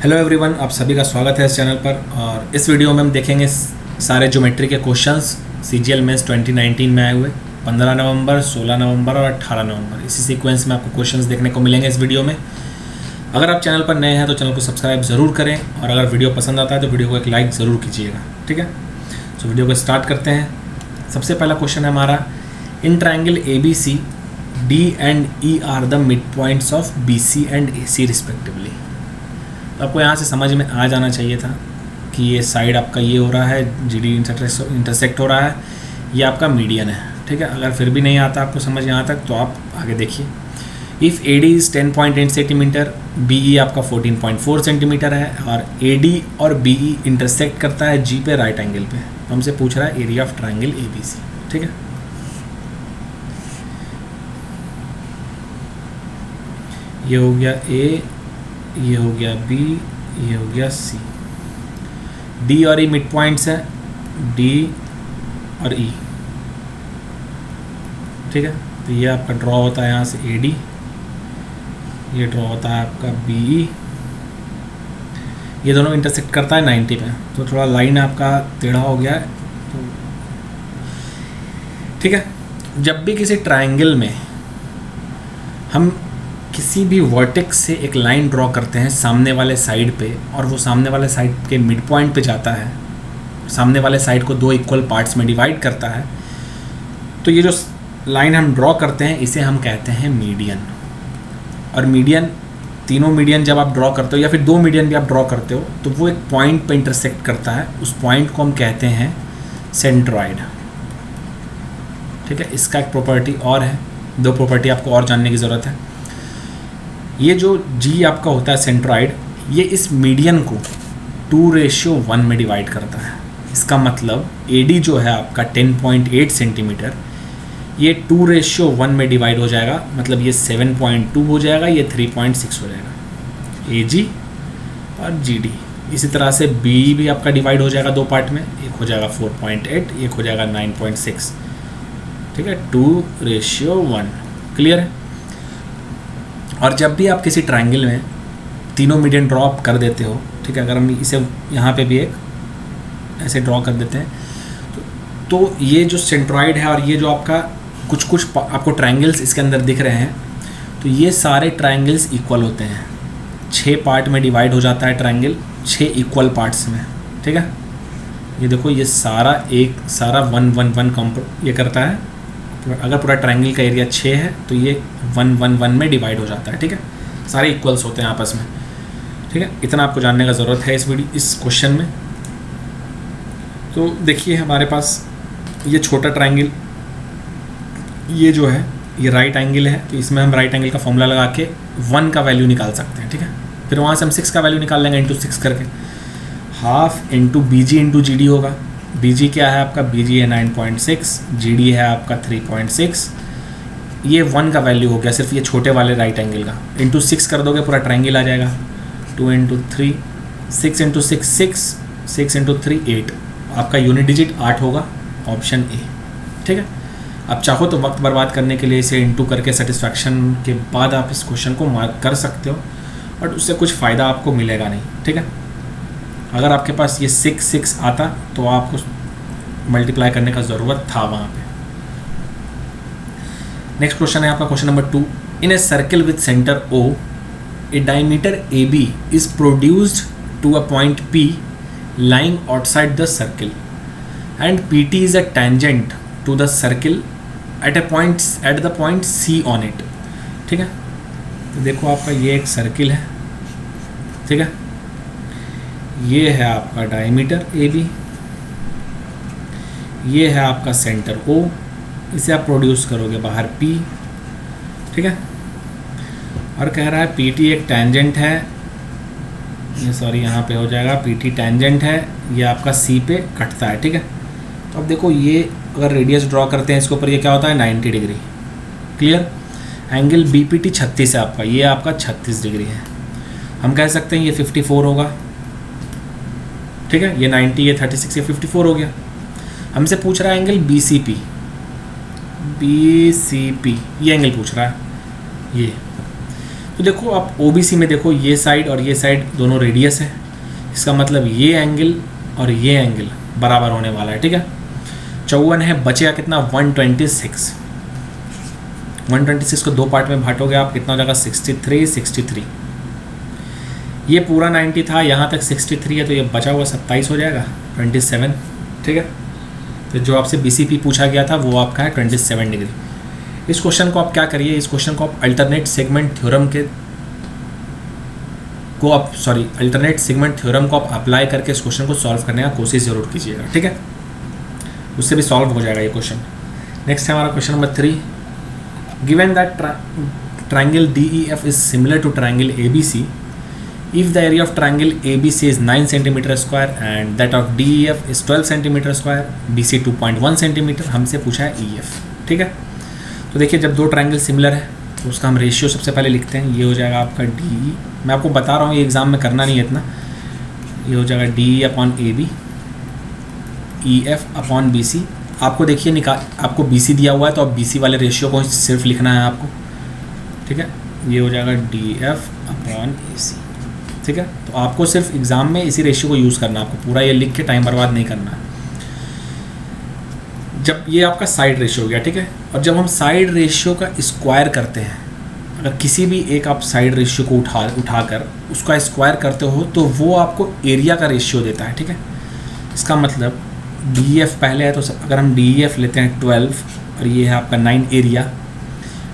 Hello everyone, आप सभी का स्वागत है इस चैनल पर। और इस वीडियो में हम देखेंगे सारे ज्योमेट्री के क्वेश्चंस CGL मेंस 2019 में आए हुए 15 नवंबर, 16 नवंबर और 18 नवंबर। इसी सीक्वेंस में आपको क्वेश्चंस देखने को मिलेंगे इस वीडियो में। अगर आप चैनल पर नए हैं तो चैनल को सब्सक्राइब ज़रूर करें और अगर वीडियो पसंद आता है तो वीडियो को एक लाइक ज़रूर कीजिएगा, ठीक है। तो वीडियो को स्टार्ट करते हैं। सबसे पहला क्वेश्चन है हमारा, in triangle ABC D and E are the mid points of BC and AC respectively. तो आपको यहाँ से समझ में आ जाना चाहिए था कि ये साइड आपका ये हो रहा है, GD इंटरसेक्ट हो रहा है, ये आपका मीडियन है, ठीक है। अगर फिर भी नहीं आता आपको समझ यहाँ तक तो आप आगे देखिए। If AD is 10.8 centimetre, BE आपका 14.4 सेंटीमीटर है और AD और BE इंटरसेक्ट करता है G पे राइट एंगल पे। तो हमसे पूछ रहा है एरिया ऑफ ट्राइंगल ABC, ठीक है। ये हो गया A, ये हो गया B, ये हो गया C। D और E मिड पॉइंट्स है, D और E, ठीक है। तो ये आपका ड्रॉ होता है यहाँ से AD, ये ड्रॉ होता है आपका BE, ये दोनों इंटरसेक्ट करता है 90 पे। तो थोड़ा लाइन आपका टेढ़ा हो गया है, तो ठीक है। जब भी किसी ट्राइंगल में हम किसी भी वर्टेक्स से एक लाइन ड्रॉ करते हैं सामने वाले साइड पे और वो सामने वाले साइड के मिड पॉइंट पे जाता है, सामने वाले साइड को दो इक्वल पार्ट्स में डिवाइड करता है, तो ये जो लाइन हम ड्रॉ करते हैं इसे हम कहते हैं मीडियन। और मीडियन, तीनों मीडियन जब आप ड्रॉ करते हो या फिर दो मीडियन भी आप ड्रॉ करते हो तो वो एक पॉइंट पे इंटरसेक्ट करता है, उस पॉइंट को हम कहते हैं सेंट्रॉइड, ठीक है। इसका एक प्रॉपर्टी और है, दो प्रॉपर्टी आपको और जानने की ज़रूरत है। ये जो G आपका होता है सेंट्रॉइड, ये इस मीडियन को 2:1 में डिवाइड करता है। इसका मतलब AD जो है आपका 10.8 सेंटीमीटर, ये 2:1 में डिवाइड हो जाएगा, मतलब ये 7.2 हो जाएगा, ये 3.6 हो जाएगा, AG और GD। इसी तरह से BE भी आपका डिवाइड हो जाएगा दो पार्ट में, एक हो जाएगा 4.8, एक हो जाएगा 9.6, ठीक है। 2:1, क्लियर है। और जब भी आप किसी ट्राइंगल में तीनों मीडियन ड्रॉ कर देते हो, ठीक है, अगर हम इसे यहाँ पे भी एक ऐसे ड्रॉ कर देते हैं तो ये जो सेंट्रॉइड है और ये जो आपका कुछ आपको ट्राइंगल्स इसके अंदर दिख रहे हैं, तो ये सारे ट्राइंगल्स इक्वल होते हैं। 6 पार्ट में डिवाइड हो जाता है ट्राइंगल, 6 इक्वल पार्ट्स में, ठीक है। ये देखो, ये सारा 1 ये करता है। अगर पूरा ट्राइंगल का एरिया 6 है तो ये 1 में डिवाइड हो जाता है, ठीक है। सारे इक्वल्स होते हैं आपस में, ठीक है। इतना आपको जानने का ज़रूरत है इस क्वेश्चन में। तो देखिए हमारे पास ये छोटा ट्राइंगल, ये जो है ये राइट एंगल है, तो इसमें हम राइट एंगल का फॉर्मूला लगा के 1 का वैल्यू निकाल सकते हैं, ठीक है। फिर वहाँ से हम 6 का वैल्यू निकाल लेंगे इंटू 6 करके। Half into BG into GD होगा। BG क्या है आपका, BG है 9.6, GD है आपका 3.6। ये 1 का वैल्यू हो गया सिर्फ ये छोटे वाले राइट एंगल का। इंटू 6 कर दोगे पूरा ट्राइंगल आ जाएगा। 2 इंटू 3, 6 इंटू 6 6, 6 इंटू 3 8। आपका यूनिट डिजिट 8 होगा, ऑप्शन A, ठीक है। आप चाहो तो वक्त बर्बाद करने के लिए इसे इंटू करके सेटिस्फैक्शन के बाद आप इस क्वेश्चन को मार्क कर सकते हो, बट उससे कुछ फ़ायदा आपको मिलेगा नहीं, ठीक है। अगर आपके पास ये 6 आता तो आपको मल्टीप्लाई करने का ज़रूरत था वहाँ पे। नेक्स्ट क्वेश्चन है आपका question number 2। In a circle with centre O, a diameter AB is produced to a point P lying outside the circle and PT is a tangent to the circle at the point C on it, ठीक है। तो देखो आपका ये एक circle है, ठीक है। ये है आपका डायमीटर AB, ये है आपका सेंटर O, इसे आप प्रोड्यूस करोगे बाहर P, ठीक है। और कह रहा है PT एक टेंजेंट है, ये सॉरी यहाँ पे हो जाएगा PT टेंजेंट है, ये आपका C पे कटता है, ठीक है। तो अब देखो ये अगर रेडियस ड्रॉ करते हैं इसके ऊपर, ये क्या होता है 90 डिग्री, क्लियर। एंगल BPT 36 है आपका, ये आपका 36 डिग्री है। हम कह सकते हैं ये 54 होगा, ठीक है। ये 90, ये 36, ये 54 हो गया। हमसे पूछ रहा है एंगल BCP, ये एंगल पूछ रहा है ये। तो देखो आप OBC में देखो, ये साइड और ये साइड दोनों रेडियस है, इसका मतलब ये एंगल और ये एंगल बराबर होने वाला है, ठीक है। 54 है, बचेगा कितना 126। 126 को 2 पार्ट में बांटोगे आप, कितना हो जाएगा 63 63। ये पूरा 90 था, यहाँ तक 63 है, तो ये बचा हुआ 27 हो जाएगा 27, ठीक है। तो जो आपसे BCP पूछा गया था वो आपका है 27 डिग्री। इस क्वेश्चन को आप क्या करिए, इस क्वेश्चन को आप अल्टरनेट सेगमेंट थ्योरम को आप अप्लाई करके इस क्वेश्चन को सॉल्व करने का कोशिश ज़रूर कीजिएगा, ठीक है। उससे भी सॉल्व हो जाएगा ये क्वेश्चन। नेक्स्ट है हमारा question number 3। Given that triangle DEF is similar to triangle ABC, if the area of triangle ABC is 9 cm square and that of DEF is 12 cm square, BC 2.1 cm, हमसे पूछा है EF, ठीक है। तो देखिए जब दो ट्रायंगल सिमिलर है तो उसका हम रेशियो सबसे पहले लिखते हैं। ये हो जाएगा आपका DE, मैं आपको बता रहा हूँ ये एग्ज़ाम में करना नहीं है इतना। ये हो जाएगा DE upon AB, EF upon BC। आपको देखिए आपको BC दिया हुआ है तो अब BC वाले रेशियो को सिर्फ लिखना है आपको, ठीक है। ये हो जाएगा DF अपॉन AC, ठीक है। तो आपको सिर्फ एग्ज़ाम में इसी रेशियो को यूज़ करना है, आपको पूरा ये लिख के टाइम बर्बाद नहीं करना है। जब ये आपका साइड रेशियो हो गया, ठीक है। और जब हम साइड रेशियो का स्क्वायर करते हैं, अगर किसी भी एक आप साइड रेशियो को उठाकर उसका स्क्वायर करते हो तो वो आपको एरिया का रेशियो देता है, ठीक है। इसका मतलब DEF पहले है तो अगर हम DEF लेते हैं 12 और ये है आपका 9 एरिया,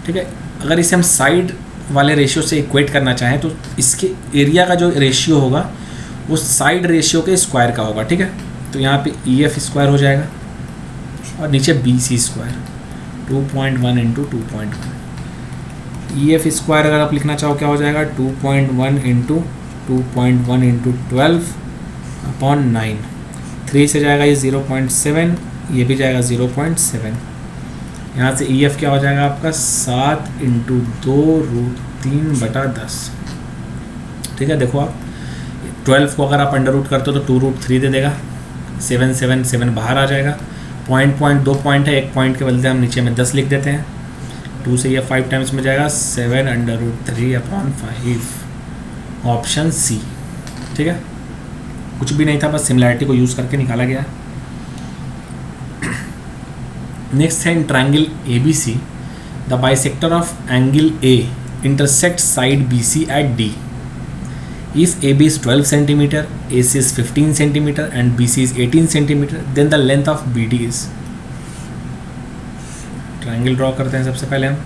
ठीक है। अगर इसे हम साइड वाले रेशियो से इक्वेट करना चाहें तो इसके एरिया का जो रेशियो होगा वो साइड रेशियो के स्क्वायर का होगा, ठीक है। तो यहाँ पे EF स्क्वायर हो जाएगा और नीचे BC square 2.1 into 2.1। EF square अगर आप लिखना चाहो क्या हो जाएगा 2.1 इंटू 2.1 इंटू 12 अपॉन 9। 3 से जाएगा ये 0.7, ये भी जाएगा 0.7। यहाँ से EF क्या हो जाएगा आपका 7 इंटू 2√3/10, ठीक है। देखो आप 12 को अगर आप अंडर रूट करते हो तो 2√3 दे देगा, 7 बाहर आ जाएगा। पॉइंट 2 पॉइंट है, 1 पॉइंट के बदले हम नीचे में 10 लिख देते हैं। 2 से ये 5 टाइम्स में जाएगा 7√3/5, ऑप्शन C, ठीक है। कुछ भी नहीं था, बस सिमिलैरिटी को यूज़ करके निकाला गया। नेक्स्ट है इन triangle ABC, the bisector of angle A intersects side BC at D. If AB is 12 cm, AC is 15 cm and BC is 18 cm, then the length of BD is। Triangle draw करते हैं सबसे पहले हम।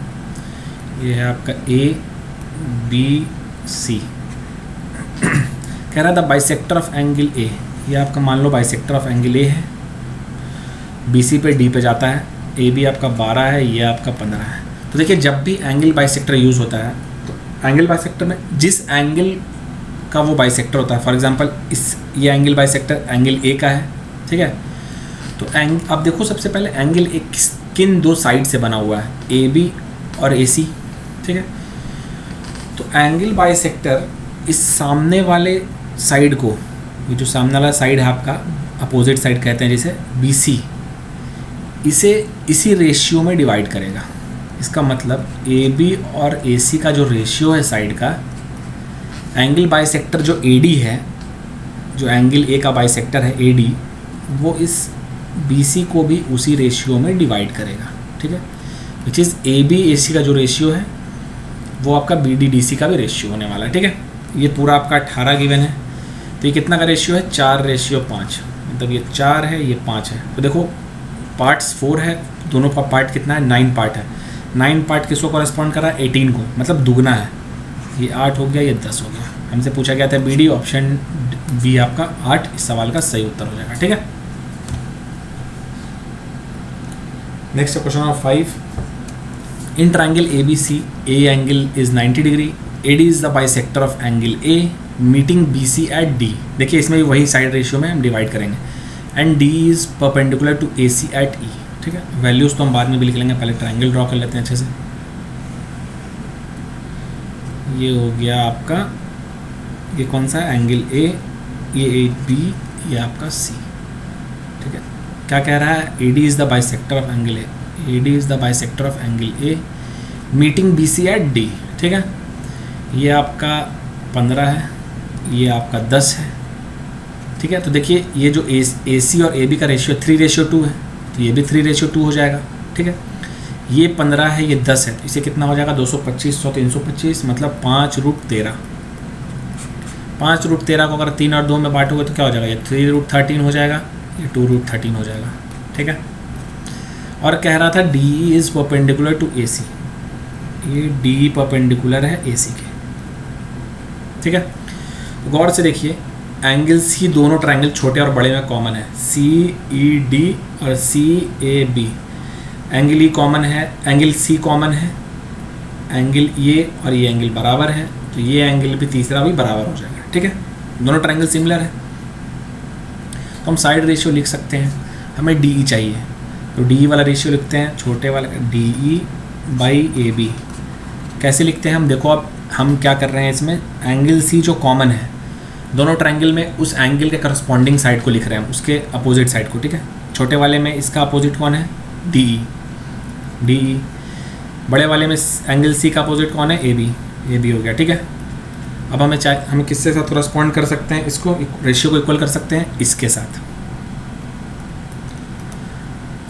ये है आपका ABC, कह रहा था बाइसेक्टर ऑफ एंगल A। ये आपका मान लो बाइसेक्टर ऑफ एंगल A है, BC पे D पे जाता है, AB आपका 12 है, ये आपका 15 है। तो देखिए जब भी एंगल बाइसेक्टर यूज़ होता है तो एंगल बाइसेक्टर में जिस एंगल का वो बाइसेक्टर होता है, फॉर एग्जांपल ये एंगल बाइसेक्टर एंगल A का है, ठीक है। तो अब देखो सबसे पहले एंगल A किन दो साइड से बना हुआ है, AB और AC, ठीक है। तो एंगल बाइसेक्टर इस सामने वाले साइड को, ये जो सामने वाला साइड है आपका अपोजिट साइड कहते हैं जिसे BC, इसे इसी रेशियो में डिवाइड करेगा। इसका मतलब AB और AC का जो रेशियो है साइड का, एंगल बाइसेक्टर जो AD है, जो एंगल A का बाइसेक्टर है AD, वो इस BC को भी उसी रेशियो में डिवाइड करेगा, ठीक है। विच इज़ AB AC का जो रेशियो है वो आपका BD DC का भी रेशियो होने वाला है, ठीक है। ये पूरा आपका 18 गिवन है, तो ये कितना का रेशियो है 4:5, मतलब ये 4 है ये 5 है। तो देखो पार्ट्स 4 है, दोनों का पार्ट कितना है 9 पार्ट है। 9 पार्ट किसको कॉरेस्पॉन्ड कर रहा है 18 को, मतलब दुगना है। ये 8 हो गया, ये 10 हो गया। हमसे पूछा गया था BD, ऑप्शन B आपका 8 इस सवाल का सही उत्तर हो जाएगा, ठीक है। Next question number 5। In triangle ABC, A angle is 90 degree, AD is the bisector of angle A meeting BC at D। देखिए इसमें भी वही साइड रेशियो में हम डिवाइड करेंगे। And D is perpendicular to AC at E, ठीक है। Values तो हम बाद में भी लिख लेंगे, पहले ट्रायंगल ड्रॉ कर लेते हैं अच्छे से। ये हो गया आपका, ये कौन सा है एंगल A, ये AB, ये आपका C, ठीक है। क्या कह रहा है AD is the bisector of angle A, AD is the bisector of angle A meeting BC at D, ठीक है। ये आपका 15 है, ये आपका 10 है, ठीक है। तो देखिए ये जो ए सी और ए बी का रेशियो 3:2 है, तो ये भी 3:2 हो जाएगा, ठीक है। ये 15 है, ये 10 है, तो इसे कितना हो जाएगा 225, 100 325, मतलब 5√13। 5√13 को अगर 3 और 2 में बांटोगे तो क्या हो जाएगा, ये 3√13 हो जाएगा, ये 2√13 हो जाएगा, ठीक है। और कह रहा था डी इज़ परपेंडिकुलर टू ए सी, ये डी परपेंडिकुलर है ए सी के, ठीक है। गौर से देखिए एंगल्स ही दोनों ट्रायंगल छोटे और बड़े में कॉमन है, सी ई डी और C A B. Angle E common है, एंगल सी कॉमन है, एंगल ये और ये एंगल बराबर है, तो ये एंगल भी तीसरा भी बराबर हो जाएगा, ठीक है। दोनों ट्रायंगल सिमिलर है, तो हम साइड रेशियो लिख सकते हैं। हमें डी ई चाहिए, तो डी ई वाला रेशियो लिखते हैं, छोटे वाला D E by A B. कैसे लिखते हैं हम, देखो अब हम क्या कर रहे हैं इसमें, एंगल सी जो कॉमन है दोनों ट्रायंगल में, उस एंगल के करस्पॉन्डिंग साइड को लिख रहे हैं हम, उसके अपोजिट साइड को, ठीक है। छोटे वाले में इसका अपोजिट कौन है, डी ई। बड़े वाले में एंगल सी का अपोजिट कौन है, ए बी हो गया, ठीक है। अब हमें किसके साथ करस्पॉन्ड कर सकते हैं, इसको रेशियो को इक्वल कर सकते हैं इसके साथ,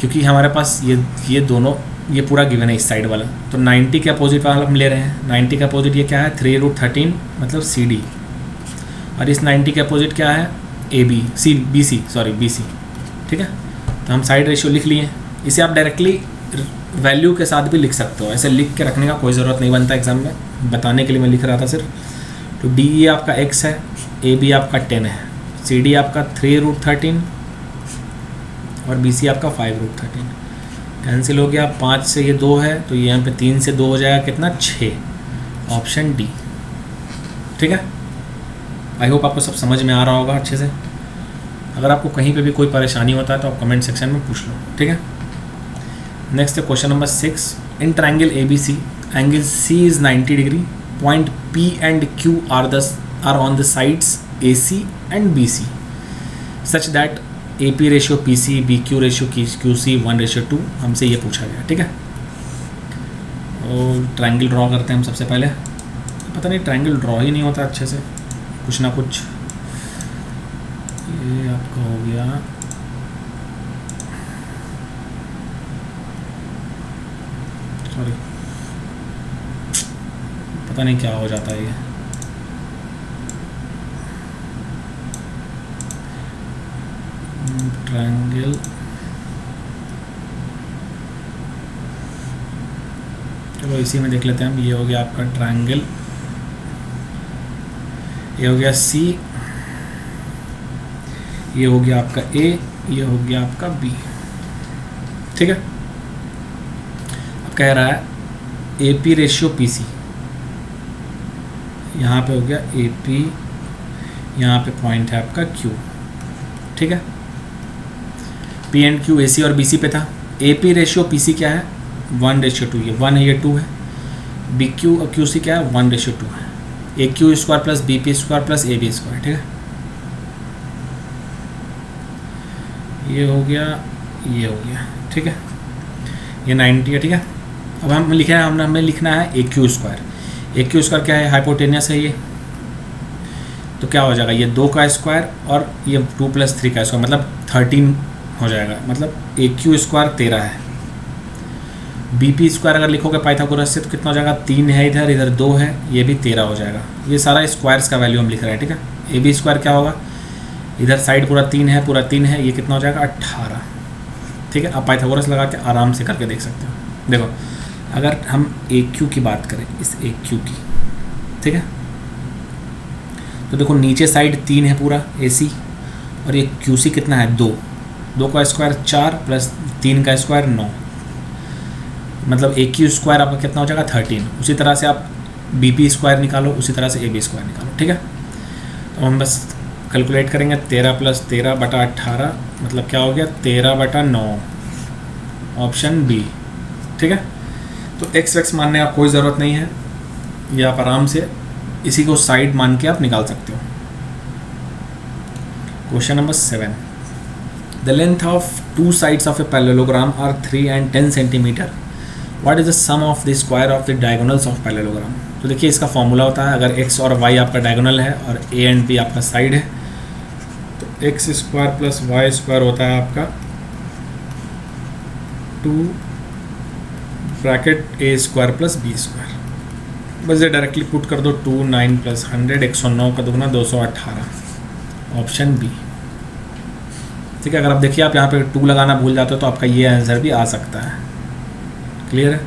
क्योंकि हमारे पास ये दोनों, ये पूरा गिवन है इस साइड वाला। तो 90 के अपोजिट वाला हम ले रहे हैं, 90 का अपोजिट ये क्या है 3√13, मतलब सी डी, और इस 90 के अपोजिट क्या है बी सी, ठीक है। तो हम साइड रेशियो लिख लिए। इसे आप डायरेक्टली वैल्यू के साथ भी लिख सकते हो, ऐसे लिख के रखने का कोई ज़रूरत नहीं बनता एग्जाम में, बताने के लिए मैं लिख रहा था सिर्फ। तो डी ए आपका x है, ए बी आपका 10 है, सी डी आपका 3√13 और बी सी आपका 5√13। कैंसिल हो गया, 5 से ये 2 है, तो ये यहाँ पे 3 से 2 हो जाएगा कितना, 6, ऑप्शन डी, ठीक है। आई होप आपको सब समझ में आ रहा होगा अच्छे से। अगर आपको कहीं पे भी कोई परेशानी होता है तो आप कमेंट सेक्शन में पूछ लो, ठीक है। नेक्स्ट है question number 6। In triangle A B C, angle C is 90 degree, point P and Q are on the sides A C and B C such that A P ratio P C, B Q ratio Q C 1:2, हमसे ये पूछा गया, ठीक है। और triangle draw करते हैं हम सबसे पहले। पता नहीं ट्रायंगल ड्रॉ ही नहीं होता अच्छे से, कुछ ना कुछ। ये आपका हो गया, सॉरी पता नहीं क्या हो जाता है ये। ट्रायंगल, चलो इसी में देख लेते हैं हम। ये हो गया आपका ट्रायंगल, ये हो गया सी, ये हो गया आपका ए, ये हो गया आपका बी, ठीक है। अब कह रहा है A P ratio P C, यहाँ पे हो गया ए पी, यहाँ पे पॉइंट है आपका क्यू, ठीक है। P and Q A C और बी सी पे था। A P ratio P C क्या है 1:2, ये 1 है, ये 2 है। बी क्यू और क्यू सी क्या है 1:2 है। A Q square plus B P square plus A B square, ठीक है। ये हो गया, ये हो गया, ठीक है। ये 90 है, ठीक है। अब हम लिखे हैं, हमें लिखना है A Q square. A Q square क्या है, हाइपोटेनियस है ये, तो क्या हो जाएगा, ये 2 का स्क्वायर और ये 2 + 3 का स्क्वायर, मतलब 13 हो जाएगा। मतलब ए क्यू स्क्वायर 13 है। बी पी स्क्वायर अगर लिखोगे पाइथागोरस से तो कितना हो जाएगा, 3 है इधर, इधर 2 है, ये भी 13 हो जाएगा। ये सारा स्क्वायर्स का वैल्यू हम लिख रहे हैं, ठीक है। ए बी स्क्वायर क्या होगा, इधर साइड पूरा 3 है, पूरा 3 है, ये कितना हो जाएगा 18, ठीक है। आप पाइथागोरस लगा के आराम से करके देख सकते हो। देखो अगर हम ए क्यू की बात करें, इस ए क्यू की, ठीक है, तो देखो नीचे साइड 3 है पूरा ए सी, और ये क्यू सी कितना है 2, 2 का स्क्वायर 4 + 3 का स्क्वायर 9, मतलब ए क्यू स्क्वायर आपका कितना हो जाएगा 13। उसी तरह से आप बी पी स्क्वायर निकालो, उसी तरह से ए बी स्क्वायर निकालो, ठीक है। तो हम बस कैलकुलेट करेंगे, 13 + 13/18 मतलब क्या हो गया 13/9, ऑप्शन बी, ठीक है। तो एक्स वैक्स मानने का कोई ज़रूरत नहीं है, ये आप आराम से इसी को साइड मान के आप निकाल सकते हो। Question number 7। The length of 2 sides of a parallelogram are 3 and 10 centimeter what is the sum of the square of the diagonals of parallelogram. तो देखिए इसका फॉर्मूला होता है, अगर x और y आपका डायगोनल है और a एंड b आपका साइड है, तो x square plus y square होता है आपका 2 bracket a square plus b square. बस ये डायरेक्टली पुट कर दो, 2 9 प्लस 100 109 का दुगना 218, ऑप्शन बी। ठीक है, अगर आप देखिए आप यहाँ पे 2 लगाना भूल जाते हो तो आपका ये आंसर भी आ सकता है। क्लियर है,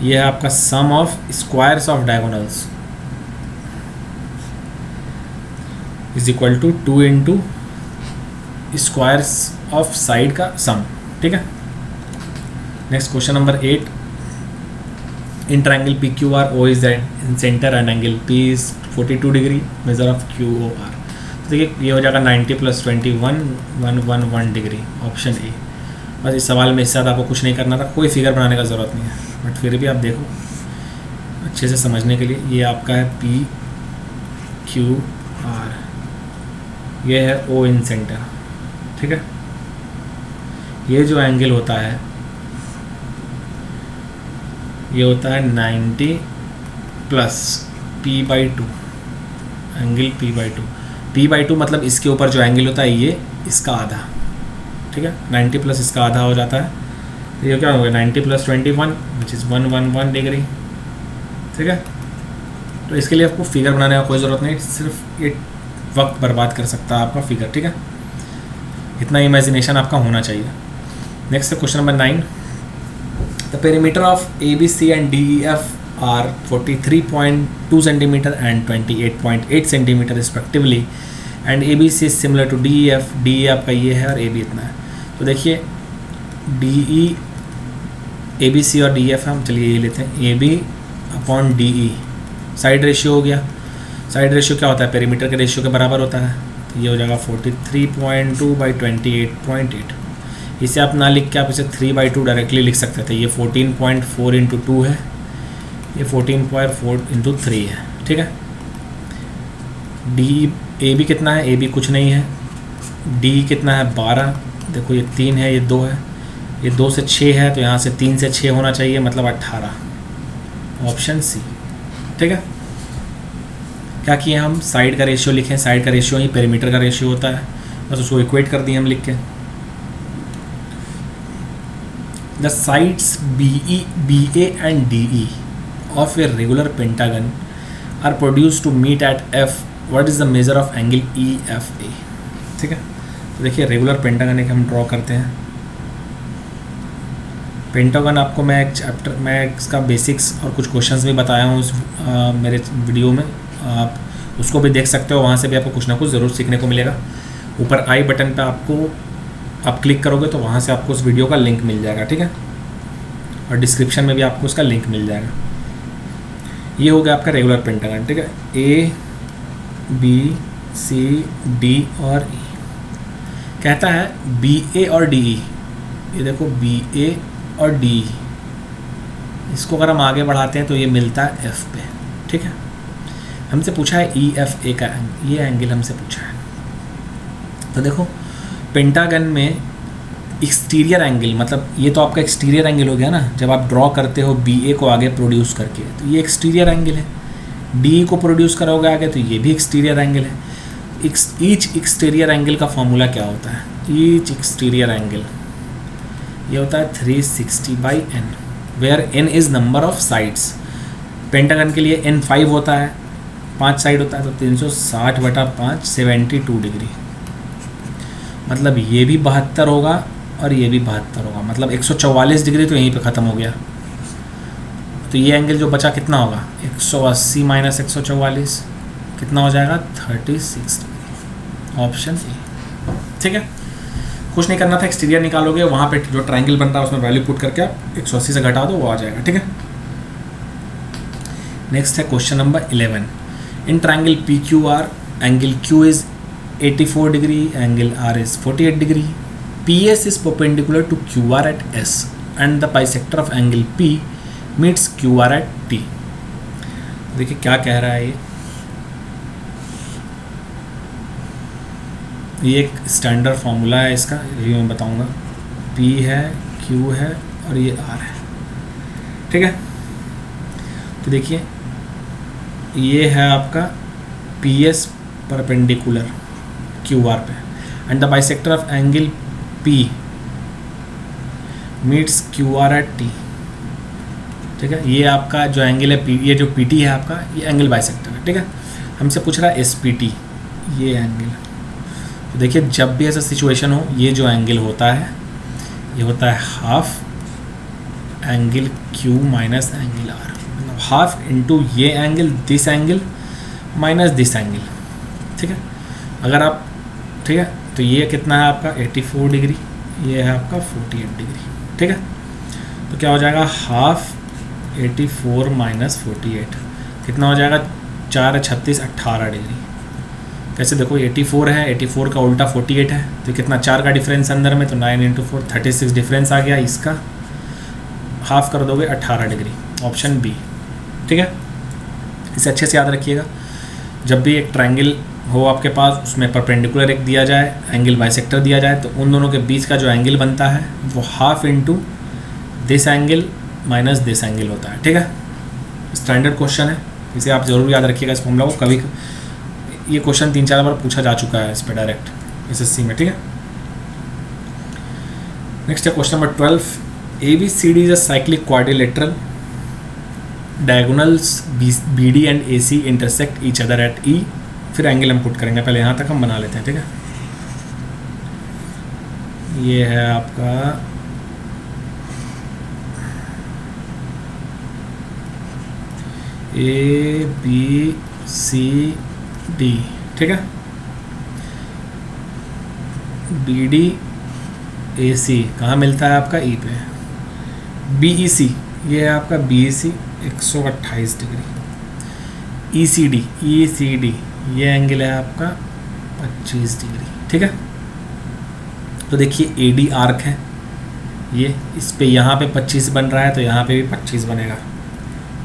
ये है आपका sum of squares of diagonals is equal to 2 into squares of side का सम। ठीक है, next question number 8, in triangle P Q R O is incentre and angle P is 42 degree, measure of Q O R. तो देखिए ये हो जाएगा 90 plus 21 111 degree, option A. बस इस सवाल में इससे ज़्यादा आपको कुछ नहीं करना था, कोई फिगर बनाने का ज़रूरत नहीं है, बट फिर भी आप देखो अच्छे से समझने के लिए। ये आपका है पी क्यू आर, ये है ओ इन सेंटर। ठीक है, ये जो एंगल होता है ये होता है 90 plus p/2, angle p/2। p/2 मतलब इसके ऊपर जो एंगल होता है ये इसका आधा। ठीक है, 90 प्लस इसका आधा हो जाता है, तो ये क्या हो गया 90 प्लस 21 विच इज़ 111 डिग्री। ठीक है, तो इसके लिए आपको फिगर बनाने का कोई ज़रूरत नहीं, सिर्फ ये वक्त बर्बाद कर सकता है आपका फिगर। ठीक है, इतना इमेजिनेशन आपका होना चाहिए। नेक्स्ट है question number 9, the perimeter of A B C and D E F are 43.2 centimetre and 28.8 centimetre respectively, and A B C is similar to D E F. D E आपका ये है और A B इतना है। तो देखिए D E ए B सी और D F हम चलिए ये लेते हैं, A B upon D E side ratio हो गया। साइड रेशियो क्या होता है, पेरीमीटर के रेशियो के बराबर होता है, तो ये हो जाएगा 43.2 बाई 28.8। इसे आप ना लिख के आप इसे 3/2 डायरेक्टली लिख सकते थे। ये 14.4 इंटू 2 है, ये 14.4 इंटू 3 है। ठीक है, डी ए बी कितना है, ए बी कुछ नहीं है, डी कितना है 12, देखो ये 3 है, ये 2 है, ये 2 से 6 है, तो यहाँ से 3 से 6 होना चाहिए, मतलब 18, ऑप्शन सी। ठीक है, क्या किए हम, साइड का रेशियो लिखें, साइड का रेशियो ही पेरीमीटर का रेशियो होता है, बस उसको इक्वेट कर दिए हम लिख के। The sides B A and D E of a regular pentagon are produce to meet at F, what is the measure of angle E F A. ठीक है, तो देखिए रेगुलर पेंटागन एक हम ड्रॉ करते हैं। पेंटागन आपको मैं एक चैप्टर मैं इसका बेसिक्स और कुछ क्वेश्चंस भी बताया हूँ उस मेरे वीडियो में, आप उसको भी देख सकते हो, वहाँ से भी आपको कुछ ना कुछ ज़रूर सीखने को मिलेगा। ऊपर आई बटन पे आपको आप क्लिक करोगे तो वहाँ से आपको उस वीडियो का लिंक मिल जाएगा। ठीक है, और डिस्क्रिप्शन में भी आपको उसका लिंक मिल जाएगा। ये हो गया आपका रेगुलर पेंटागन। ठीक है, ए बी सी डी और ई, कहता है बी ए और डी ई, ये देखो बी ए और डी ई, इसको अगर हम आगे बढ़ाते हैं तो ये मिलता है एफ पे। ठीक है, हमसे पूछा है ई एफ ए का ये एंगल हमसे पूछा है। तो देखो पेंटागन में एक्सटीरियर एंगल, मतलब ये तो आपका एक्सटीरियर एंगल हो गया ना, जब आप ड्रॉ करते हो बी ए को आगे प्रोड्यूस करके, तो ये एक्सटीरियर एंगल है। डी को प्रोड्यूस करोगे आगे तो ये भी एक्सटीरियर एंगल है। ईच एक्सटीरियर एंगल का फॉर्मूला क्या होता है, ईच एक्सटीरियर एंगल ये होता है 360 by n, where n is number of sides. Pentagon के लिए एन 5 होता है, 5 साइड होता है, तो 360/5 72 डिग्री, मतलब ये भी 72 होगा और ये भी 72 होगा, मतलब 144 डिग्री तो यहीं पे ख़त्म हो गया। तो ये एंगल जो बचा कितना होगा, 180 माइनस 144 कितना हो जाएगा 36 डिग्री, ऑप्शन ए। ठीक है, कुछ नहीं करना था, एक्सटीरियर निकालोगे, वहाँ पे जो ट्रायंगल बन रहा है उसमें वैल्यू पुट करके आप 180 से घटा दो, वो आ जाएगा। ठीक है, नेक्स्ट है question number 11, in triangle P Q R angle Q is 84 degree, angle R is 48 degree, P S is perpendicular to Q R at S and the bisector of angle P meets Q R at T. देखिए क्या कह रहा है ये एक standard formula है इसका, ये मैं बताऊंगा। P है, Q है और ये R है। ठीक है। तो देखिए ये है आपका P S perpendicular Q R पे and the bisector of angle P meets Q R at T, ठीक है। ये आपका जो एंगल है पी, ये जो पी टी है आपका, ये एंगल बाइसेक्टर है, ठीक है। हमसे पूछ रहा है एस पी टी, ये एंगल। तो देखिए जब भी ऐसा सिचुएशन हो, ये जो एंगल होता है ये होता है half angle Q minus angle R, मतलब हाफ इंटू ये angle, this angle minus this angle, ठीक है। अगर आप, ठीक है, तो ये कितना है आपका 84 डिग्री, ये है आपका 48 डिग्री, ठीक है। तो क्या हो जाएगा, हाफ 84 माइनस 48 कितना हो जाएगा, 4 36 18 डिग्री। कैसे देखो 84 है, 84 का उल्टा 48 है, तो कितना 4 का डिफरेंस अंदर में, तो 9 इंटू 4 36 डिफरेंस आ गया। इसका हाफ कर दोगे 18 डिग्री, ऑप्शन बी, ठीक है। इसे अच्छे से याद रखिएगा। जब भी एक ट्रायंगल हो आपके पास, उसमें परपेंडिकुलर एक दिया जाए, एंगल बाइसेक्टर दिया जाए, तो उन दोनों के बीच का जो एंगल बनता है वो half into this angle minus this angle होता है, ठीक है। स्टैंडर्ड क्वेश्चन है, इसे आप ज़रूर याद रखिएगा इस फॉर्मूला को। कभी ये क्वेश्चन 3-4 बार पूछा जा चुका है इस पर डायरेक्ट एसएससी में, ठीक है। नेक्स्ट है question number 12। ABCD is a cyclic quadrilateral. Diagonals BD and AC intersect each other at E. फिर एंगल हम पुट करेंगे, पहले यहाँ तक हम बना लेते हैं, ठीक है। ये है आपका ABCD, ठीक है। BD AC कहाँ मिलता है आपका, E पे। BEC ये है आपका BEC 128 डिग्री। ECD ये एंगल है आपका 25 डिग्री, ठीक है। तो देखिए AD आर्क है ये, इस पे यहाँ पे 25 बन रहा है, तो यहाँ पे भी 25 बनेगा,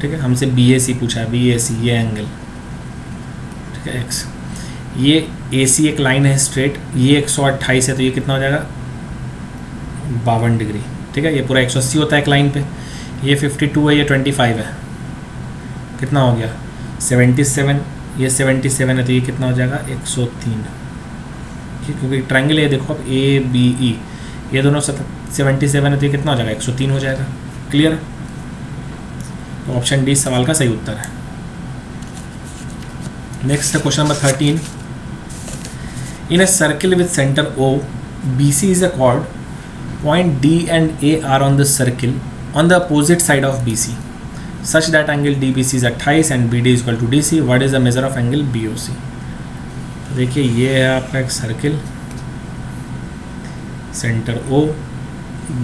ठीक है। हमसे BAC पूछा है, BAC ये एंगल, ठीक है, X। ये AC एक लाइन है स्ट्रेट, ये 128 है, तो ये कितना हो जाएगा 52 डिग्री, ठीक है। ये पूरा 180 होता है एक लाइन पे, ये 52 है, ये 25 है, कितना हो गया 77, ये 77 है, तो ये कितना हो जाएगा 103, क्योंकि ट्रायंगल है, देखो अब ABE, ये दोनों 77 है, तो ये कितना हो जाएगा 103 हो जाएगा। क्लियर है, तो ऑप्शन डी सवाल का सही उत्तर है। नेक्स्ट है question number 13। In a circle with centre O, BC is a cord, point D and A are on the circle on the opposite side of BC such that angle DBC is 28 and BD is equal to DC. What is the measure of angle BOC? तो देखिए ये है आपका एक circle, centre O,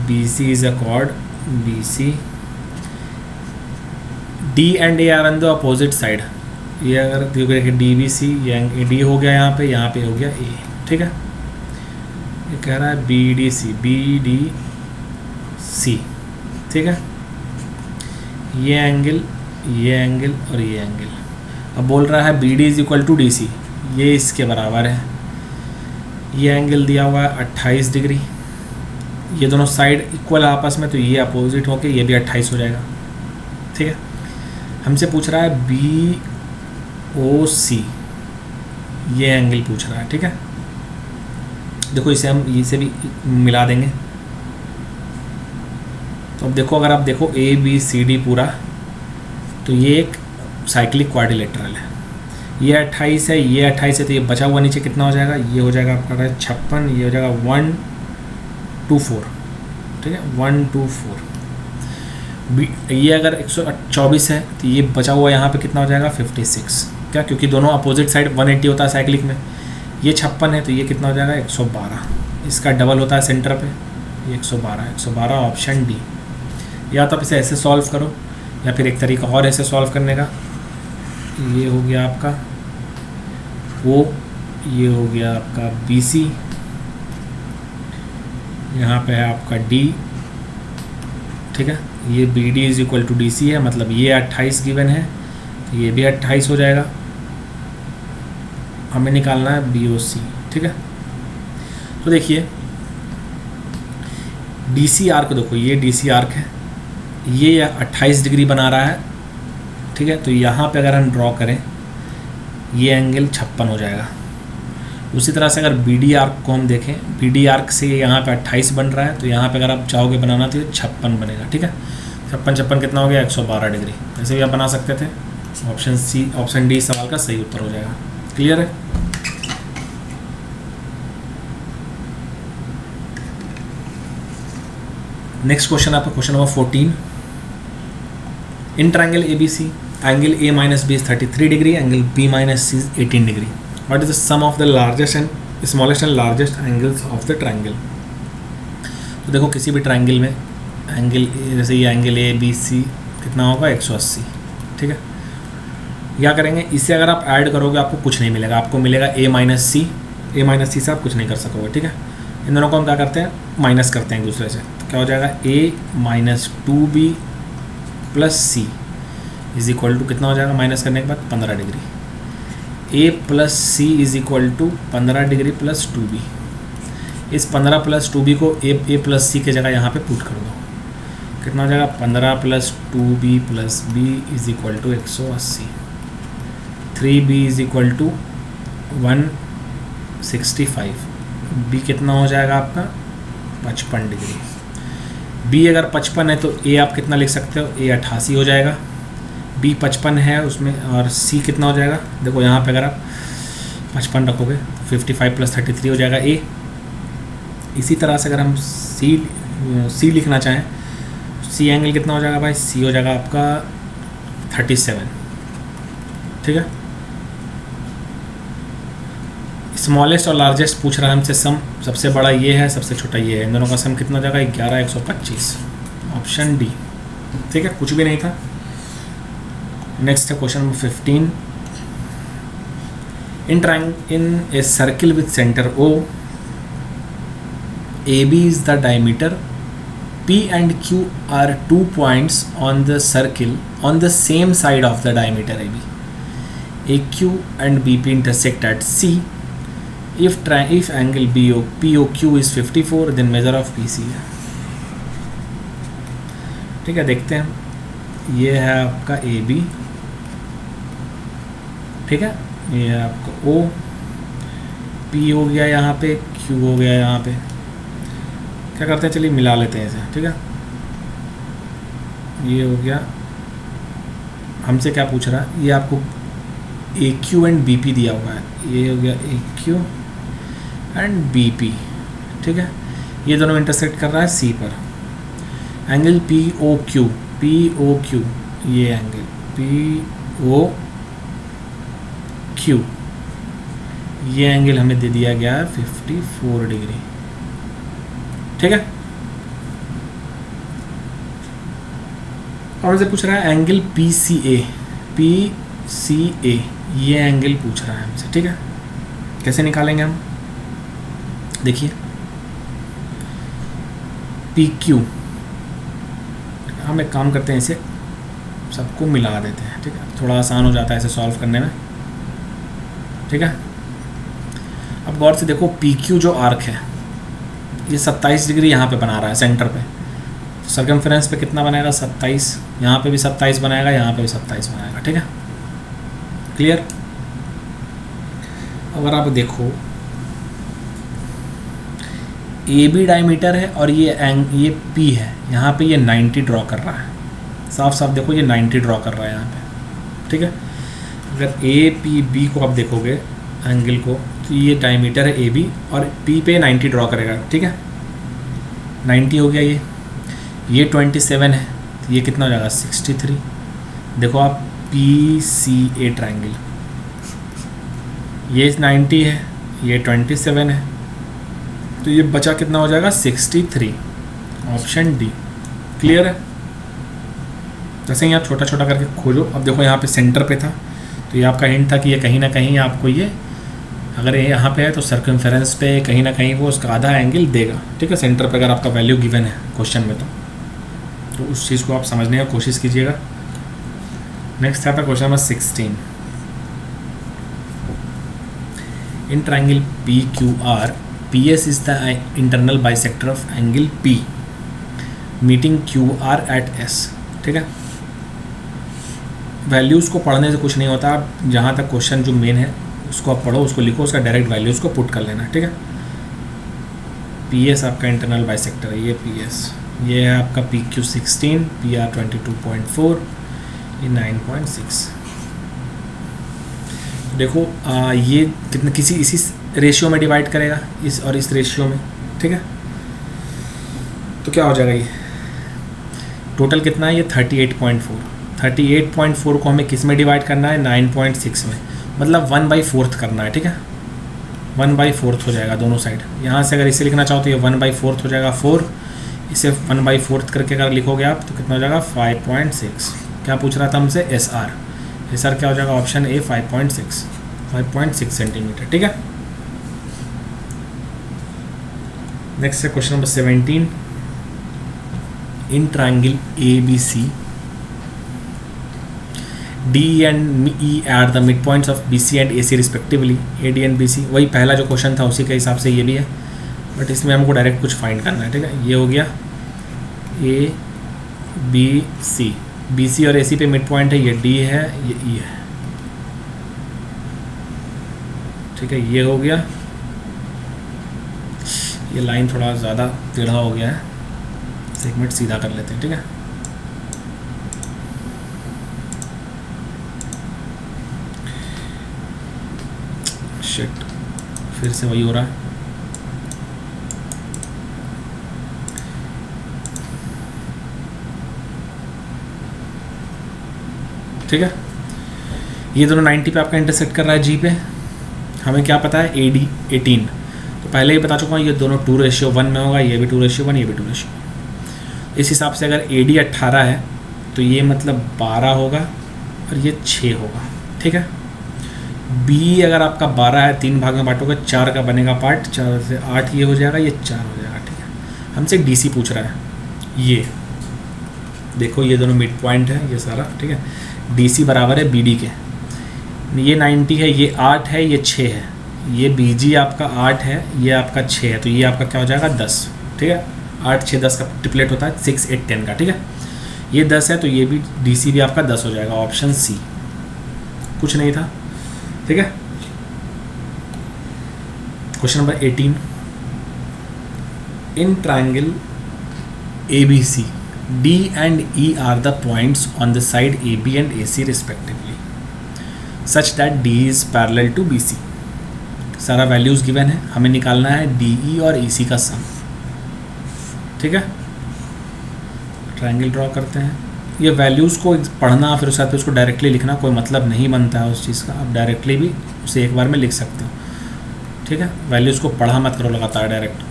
BC is a chord, BC, D and A are on the opposite side. ये अगर देखिए DBC, ये D हो गया यहाँ पे हो गया A, ठीक है। ये कह रहा है BDC, ठीक है। ये एंगल और ये एंगल, अब बोल रहा है BD is equal to DC, ये इसके बराबर है। ये एंगल दिया हुआ है 28 डिग्री, ये दोनों साइड इक्वल है आपस में, तो ये अपोजिट होके ये भी 28 हो जाएगा, ठीक है। हमसे पूछ रहा है BOC, ये एंगल पूछ रहा है, ठीक है। देखो इसे हम इसे भी मिला देंगे, तो अब देखो अगर आप देखो ABCD पूरा, तो ये एक साइक्लिक क्वाड्रिलेटरल है। ये 28 है, ये 28 है, तो ये बचा हुआ नीचे कितना हो जाएगा, ये हो जाएगा आपका 56, ये हो जाएगा 124, ठीक है, 124। ये अगर 124 है, तो ये बचा हुआ यहाँ पे कितना हो जाएगा 56, क्या, क्योंकि दोनों अपोजिट साइड 180 होता है साइक्लिक में। ये 56 है, तो ये कितना हो जाएगा 112, इसका डबल होता है सेंटर पे, ये 112 ऑप्शन डी। या तो आप इसे ऐसे सॉल्व करो, या फिर एक तरीका और ऐसे सॉल्व करने का, ये हो गया आपका O, ये हो गया आपका BC, यहाँ पे है आपका D, ठीक है। ये BD is equal to DC है, मतलब ये 28 गिवन है, तो ये भी 28 हो जाएगा। हमें निकालना है BOC, ठीक है। तो देखिए DC आर्क, देखो ये DC आर्क है, ये 28 डिग्री बना रहा है, ठीक है। तो यहाँ पे अगर हम ड्रॉ करें ये एंगल 56 हो जाएगा। उसी तरह से अगर बी डी आर्क को हम देखें, बी डी आर्क से यहाँ पे 28 बन रहा है, तो यहाँ पे अगर आप चाहोगे बनाना तो ये 56 बनेगा, ठीक है। 56 कितना हो गया, 112 डिग्री। ऐसे भी आप बना सकते थे। ऑप्शन डी सवाल का सही उत्तर हो जाएगा। क्लियर है। नेक्स्ट क्वेश्चन आपका question number 14। In triangle A B C angle A minus B is 33 degree, angle B minus C is 18 degree. What is the sum of the largest and smallest and largest angles of the triangle. तो देखो किसी भी triangle में angle जैसे ये angle A B सी कितना होगा, 180, ठीक है। क्या करेंगे, इसे अगर आप ऐड करोगे आपको कुछ नहीं मिलेगा, आपको मिलेगा ए माइनस सी। ए माइनस सी से आप कुछ नहीं कर सकोगे, ठीक है। इन दोनों को हम क्या करते हैं, माइनस करते हैं एक दूसरे से। तो क्या हो जाएगा, A minus 2b plus C is equal to कितना हो जाएगा, माइनस करने के बाद 15 degree. A plus C is equal to 15 degree plus 2b। इस 15 प्लस 2b को ए प्लस सी के जगह यहाँ पे पुट कर दो, कितना हो जाएगा, 15 plus 2b plus b is equal to 180। 3b is equal to 165। b कितना हो जाएगा आपका, 55 डिग्री। b अगर 55 है तो a आप कितना लिख सकते हो, a 88 हो जाएगा। b 55 है उसमें, और c कितना हो जाएगा, देखो यहाँ पे अगर आप 55 रखोगे तो 55 प्लस 33 हो जाएगा a। इसी तरह से अगर हम c लिखना चाहें, c एंगल कितना हो जाएगा भाई, c हो जाएगा आपका 37, ठीक है। स्मॉलेस्ट और लार्जेस्ट पूछ रहा है हमसे सम, सबसे बड़ा ये है, सबसे छोटा ये है, इन दोनों का सम कितना हो जाएगा, 11 125। ऑप्शन डी, ठीक है, कुछ भी नहीं था। नेक्स्ट है question number 15। In a circle with centre O, AB is the diameter, P and Q are 2 points on the circle on the same side of the diameter AB. AQ and BP intersect at C. If angle POQ is 54, then measure of PC है, ठीक है। देखते हैं, ये है आपका AB, ठीक है, ये है आपका O, P हो गया यहाँ पे, Q हो गया यहाँ पे। क्या करते हैं, चलिए मिला लेते हैं इसे, ठीक है। ये हो गया, हमसे क्या पूछ रहा है, ये आपको AQ एंड BP दिया हुआ है, ये हो गया AQ एंड BP, ठीक है। ये दोनों इंटरसेक्ट कर रहा है C पर। एंगल POQ, ये एंगल POQ, ये एंगल हमें दे दिया गया है 54 डिग्री, ठीक है। और मुझे पूछ रहा है एंगल PCA, ये एंगल पूछ रहा है हमसे, ठीक है। कैसे निकालेंगे हम, देखिए PQ, हम एक काम करते हैं, इसे सबको मिला देते हैं, ठीक है, थोड़ा आसान हो जाता है इसे सॉल्व करने में, ठीक है। अब गौर से देखो, PQ जो आर्क है ये 27 डिग्री यहाँ पे बना रहा है सेंटर पे, तो सर्कमफेरेंस पे कितना बनाएगा, 27। यहाँ पे भी 27 बनाएगा, यहाँ पे भी 27 बनाएगा, ठीक है। क्लियर। अगर आप देखो AB डायमीटर है और ये P है, यहाँ पे ये 90 ड्रॉ कर रहा है, साफ साफ देखो ये 90 ड्रॉ कर रहा है यहाँ पे, ठीक है। अगर APB को आप देखोगे एंगल को, तो ये डायमीटर है AB और P पे 90 ड्रॉ करेगा, ठीक है। 90 हो गया, ये 27 है, तो ये कितना हो जाएगा, 63। देखो आप PCA ट्रायंगल, ये 90 है, ये 27 है, तो ये बचा कितना हो जाएगा, 63। Option D. क्लियर है। जैसे ही आप छोटा छोटा करके खोजो, अब देखो यहाँ पे सेंटर पे था, तो ये आपका हिंट था कि ये कहीं ना कहीं आपको ये, अगर ये यहाँ पे है तो सर्कमफेरेंस पे कहीं ना कहीं वो उसका आधा एंगल देगा, ठीक है, सेंटर पे अगर आपका वैल्यू गिवन है क्वेश्चन में तो उस चीज़ को आप समझने की कोशिश कीजिएगा। नेक्स्ट आता है question number 16। In triangle PQR, PS is the internal bisector of angle P meeting QR at S. ठीक है, वैल्यूज़ को पढ़ने से कुछ नहीं होता, आप जहाँ तक क्वेश्चन जो मेन है उसको आप पढ़ो, उसको लिखो, उसका डायरेक्ट वैल्यूज़ को पुट कर लेना। ठीक है, पीएस आपका इंटरनल बाइसेक्टर है, ये पीएस, ये है आपका PQ16, PR 22.4, ये 9.6। देखो ये कितने किसी इसी रेशियो में डिवाइड करेगा, इस और इस रेशियो में। ठीक है, तो क्या हो जाएगा, ये टोटल कितना है, ये 38.4। 38.4 को हमें किस में डिवाइड करना है, 9.6 में, मतलब 1/4 करना है। ठीक है, 1/4 हो जाएगा दोनों साइड। यहाँ से अगर इसे लिखना चाहो तो ये 1/4 हो जाएगा 4, इसे 1/4 करके अगर लिखोगे आप तो कितना हो जाएगा 5.6। क्या पूछ रहा था हमसे, एस आर क्या हो जाएगा, ऑप्शन ए 5.6 सेंटीमीटर। ठीक है, नेक्स्ट है question number 17। In triangle ABC D and E are the midpoints of BC and AC respectively, AD and BC। वही पहला जो क्वेश्चन था उसी के हिसाब से ये भी है, बट इसमें हमको डायरेक्ट कुछ फाइंड करना है। ठीक है, ये हो गया ABC, BC और AC पे मिड पॉइंट है, ये D है, ये E है। ठीक है, ये हो गया, ये लाइन थोड़ा ज़्यादा टेढ़ा हो गया है, एक मिनट सीधा कर लेते हैं। ठीक है, शिट, फिर से वही हो रहा है। ठीक है, ये दोनों 90 पे आपका इंटरसेक्ट कर रहा है जी पे। हमें क्या पता है, AD 18, तो पहले ही बता चुका हूँ, ये दोनों 2:1 में होगा, ये भी 2:1, ये भी 2:1। इस हिसाब से अगर AD 18 है तो ये मतलब 12 होगा और ये 6 होगा। ठीक है, B अगर आपका 12 है, 3 भाग में बांटोगे, 4 का बनेगा पार्ट, 4 से 8 ये हो जाएगा, ये 4 हो जाएगा। ठीक है, हमसे DC पूछ रहा है। ये देखो, ये दोनों मिड पॉइंट है, ये सारा। ठीक है, DC बराबर है BD के, ये 90 है, ये 8 है, ये 6 है, ये BG आपका 8 है, ये आपका 6 है, तो ये आपका क्या हो जाएगा 10। ठीक है, 8, 6, 10 का ट्रिपलेट होता है, 6, 8, 10 का। ठीक है, ये 10 है, तो ये भी DC भी आपका 10 हो जाएगा, ऑप्शन C। कुछ नहीं था। ठीक है, question number 18। In triangle ABC D and E are the points on the side AB and AC respectively such that D is parallel to BC। सारा वैल्यूज गिवन है, हमें निकालना है DE और EC का सम। ठीक है, ट्राइंगल ड्रॉ करते हैं। ये वैल्यूज़ को पढ़ना, फिर उसके बाद उसको डायरेक्टली लिखना कोई मतलब नहीं बनता है उस चीज़ का। आप डायरेक्टली भी उसे एक बार में लिख सकते हो। ठीक है, वैल्यूज़ को पढ़ा मत करो लगातार डायरेक्ट।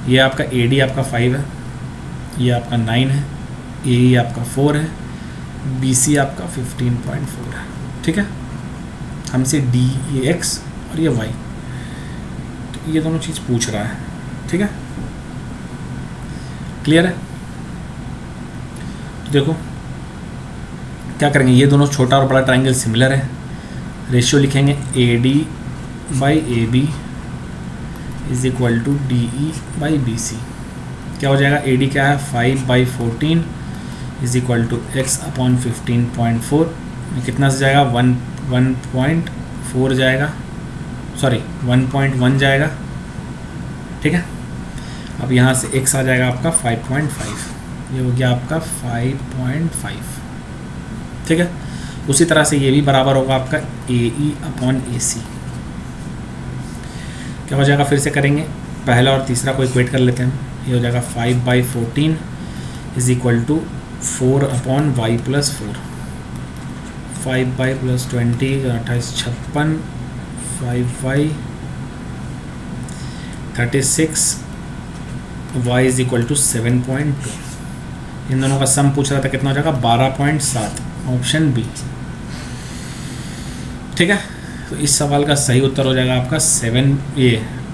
ये आपका AD आपका 5 है, ये आपका 9 है, AE आपका 4 है, BC आपका 15.4 है। ठीक है, हमसे D, ये X और ये Y, तो ये दोनों चीज़ पूछ रहा है। ठीक है, क्लियर है। तो देखो क्या करेंगे, ये दोनों छोटा और बड़ा ट्राइंगल सिमिलर है, रेशियो लिखेंगे AD/AB is equal to DE/BC। क्या हो जाएगा, AD क्या है 5/14 इज इक्वल टू X/15.4, कितना से जाएगा 1.4 जाएगा, सॉरी 1.1 जाएगा। ठीक है, अब यहाँ से X आ जाएगा आपका 5.5, ये हो गया आपका 5.5। ठीक है, उसी तरह से ये भी बराबर होगा आपका AE/AC। क्या हो जाएगा, फिर से करेंगे, पहला और तीसरा को इक्वेट कर लेते हैं। ये हो जाएगा 5/14 is equal to 4/y + 4, 5y + 20 28 56, 5y 36, y is equal to 7.2। इन दोनों का सम पूछ रहा था, कितना हो जाएगा 12.7, ऑप्शन बी। ठीक है, तो इस सवाल का सही उत्तर हो जाएगा आपका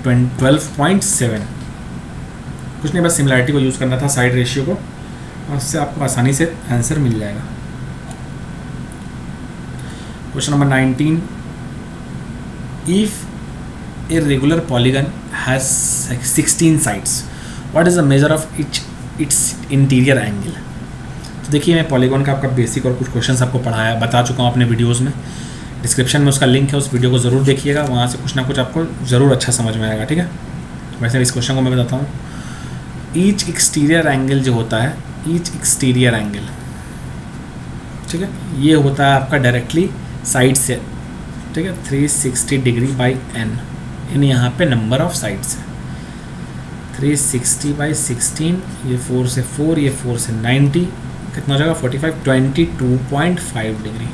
12.7। कुछ नहीं, बस सिमिलरिटी को यूज़ करना था, साइड रेशियो को, और उससे आपको आसानी से आंसर मिल जाएगा। Question number 19। If a regular polygon has 16 sides, what is the measure of its interior angle. तो देखिए मैं पॉलीगॉन का आपका बेसिक और कुछ क्वेश्चंस आपको पढ़ाया बता चुका हूँ अपने वीडियोज़ में। डिस्क्रिप्शन में उसका लिंक है, उस वीडियो को ज़रूर देखिएगा, वहाँ से कुछ ना कुछ आपको ज़रूर अच्छा समझ में आएगा। ठीक है, वैसे इस क्वेश्चन को मैं बताता हूँ। ईच एक्सटीरियर एंगल जो होता है, ईच एक्सटीरियर एंगल, ठीक है, ये होता है आपका डायरेक्टली साइड से, ठीक है, 360 डिग्री बाई एन, यानी यहाँ पे नंबर ऑफ साइड्स है 360 बाई 16, ये 4 से 4, ये 4 से 90, कितना हो जाएगा 45, 22.5 डिग्री।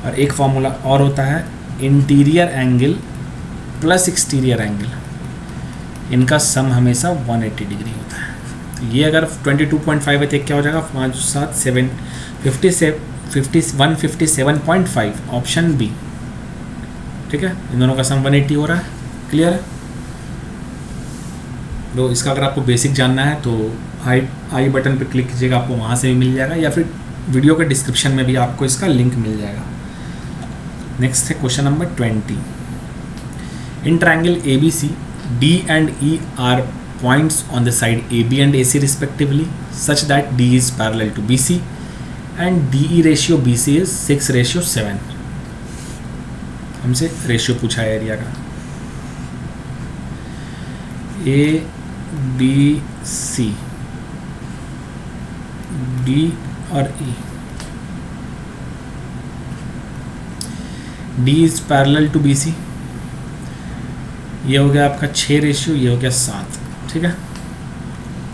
और एक फार्मूला और होता है interior angle plus exterior angle, इनका सम हमेशा 180 डिग्री होता है। तो ये अगर 22.5 है तो क्या हो जाएगा 5 7 7 157.5, ऑप्शन बी। ठीक है, इन दोनों का सम 180 हो रहा है। क्लियर है? तो इसका अगर आपको बेसिक जानना है तो आई बटन पर क्लिक कीजिएगा, आपको वहाँ से भी मिल जाएगा, या फिर वीडियो के डिस्क्रिप्शन में भी आपको इसका लिंक मिल जाएगा। नेक्स्ट है question number 20। In triangle ABC, D and E are points on the side AB and AC respectively, such that D is parallel to BC and DE ratio BC is 6:7। हमसे ratio पूछा है area का। ABC, D और E, D is parallel to BC, ये हो गया आपका 6:, ये हो गया 7। ठीक है,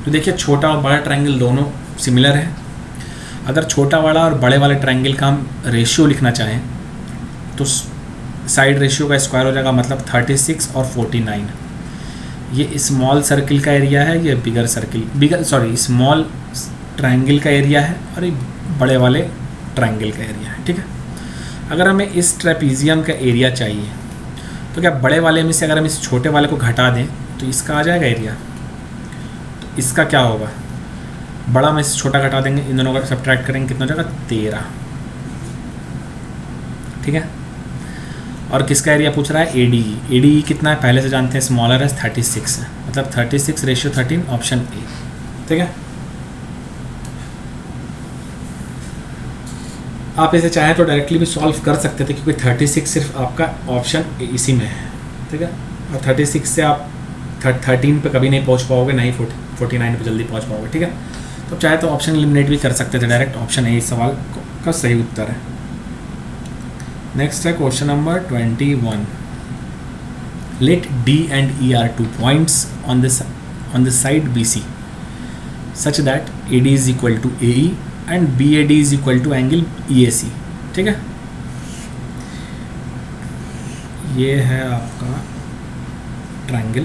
तो देखिए छोटा और बड़ा ट्रायंगल दोनों सिमिलर है। अगर छोटा वाला और बड़े वाले ट्रायंगल का हम रेशियो लिखना चाहें तो साइड रेशियो का स्क्वायर हो जाएगा, मतलब 36 और 49। ये स्मॉल सर्किल का एरिया है, ये स्मॉल ट्रायंगल का एरिया है, और ये बड़े वाले ट्रायंगल का एरिया है। ठीक है, अगर हमें इस ट्रेपीजियम का एरिया चाहिए तो क्या बड़े वाले में से अगर हम इस छोटे वाले को घटा दें तो इसका आ जाएगा एरिया। तो इसका क्या होगा, बड़ा में से छोटा घटा देंगे, इन दोनों का सब्ट्रैक्ट करेंगे, कितना हो जाएगा 13। ठीक है, और किसका एरिया पूछ रहा है ADE कितना है पहले से जानते हैं, स्मॉलर है 36 है, मतलब 36:13, ऑप्शन ए। ठीक है, आप इसे चाहें तो डायरेक्टली भी सॉल्व कर सकते थे, क्योंकि 36 सिर्फ आपका ऑप्शन इसी में है। ठीक है, और 36 से आप 13 पे कभी नहीं पहुंच पाओगे, ना ही 49 पे जल्दी पहुंच पाओगे। ठीक है, तो चाहे तो ऑप्शन एलिमिनेट भी कर सकते थे, डायरेक्ट ऑप्शन ए इस सवाल का सही उत्तर है। नेक्स्ट है question number 21। Let D and E are 2 points on the side BC such that AD is equal to AE and BAD is equal to angle EAC। ठीक है, ये है आपका ट्रायंगल,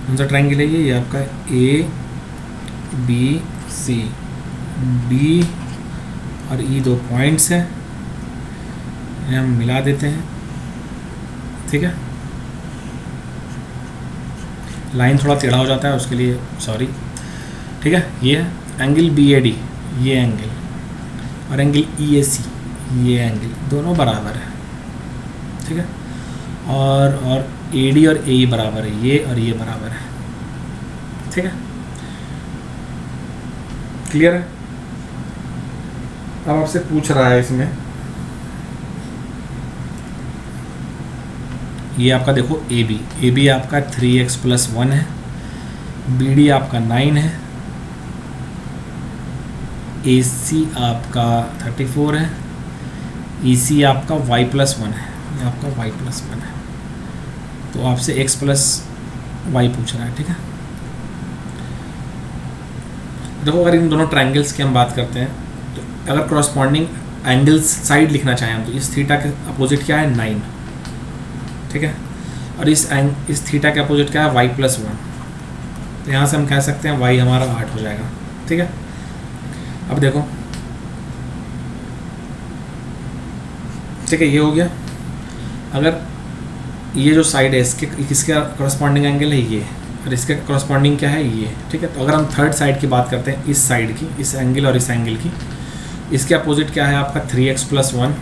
कौन सा ट्रायंगल है ये आपका ABC, D और E 2 पॉइंट्स हैं, हम मिला देते हैं। ठीक है, लाइन थोड़ा टेढ़ा हो जाता है उसके लिए सॉरी। ठीक है, ये है एंगल BAD, ये एंगल, और एंगल EAC, ये एंगल, दोनों बराबर है। ठीक है, और AD और AE बराबर है, ये और ये बराबर है। ठीक है, क्लियर है? अब आपसे पूछ रहा है इसमें, ये आपका देखो AB आपका 3x+1 है, BD आपका 9 है, AC आपका 34 है, EC आपका y+1 है, ये आपका y+1 है। तो आपसे x+y पूछ रहा है। ठीक है, देखो अगर इन दोनों ट्रायंगल्स की हम बात करते हैं तो अगर करॉस्पॉन्डिंग एंगल्स साइड लिखना चाहें हम तो इस थीटा के अपोजिट क्या है 9। ठीक है, और इस थीटा के अपोजिट क्या है y+1, तो यहाँ से हम कह सकते हैं y हमारा 8 हो जाएगा। ठीक है, अब देखो, ठीक है, ये हो गया। अगर ये जो साइड है इसके करस्पॉन्डिंग एंगल है ये, और इसके करस्पॉन्डिंग क्या है ये। ठीक है, तो अगर हम थर्ड साइड की बात करते हैं, इस साइड की, इस एंगल और इस एंगल की, इसके अपोजिट क्या है आपका 3x+1,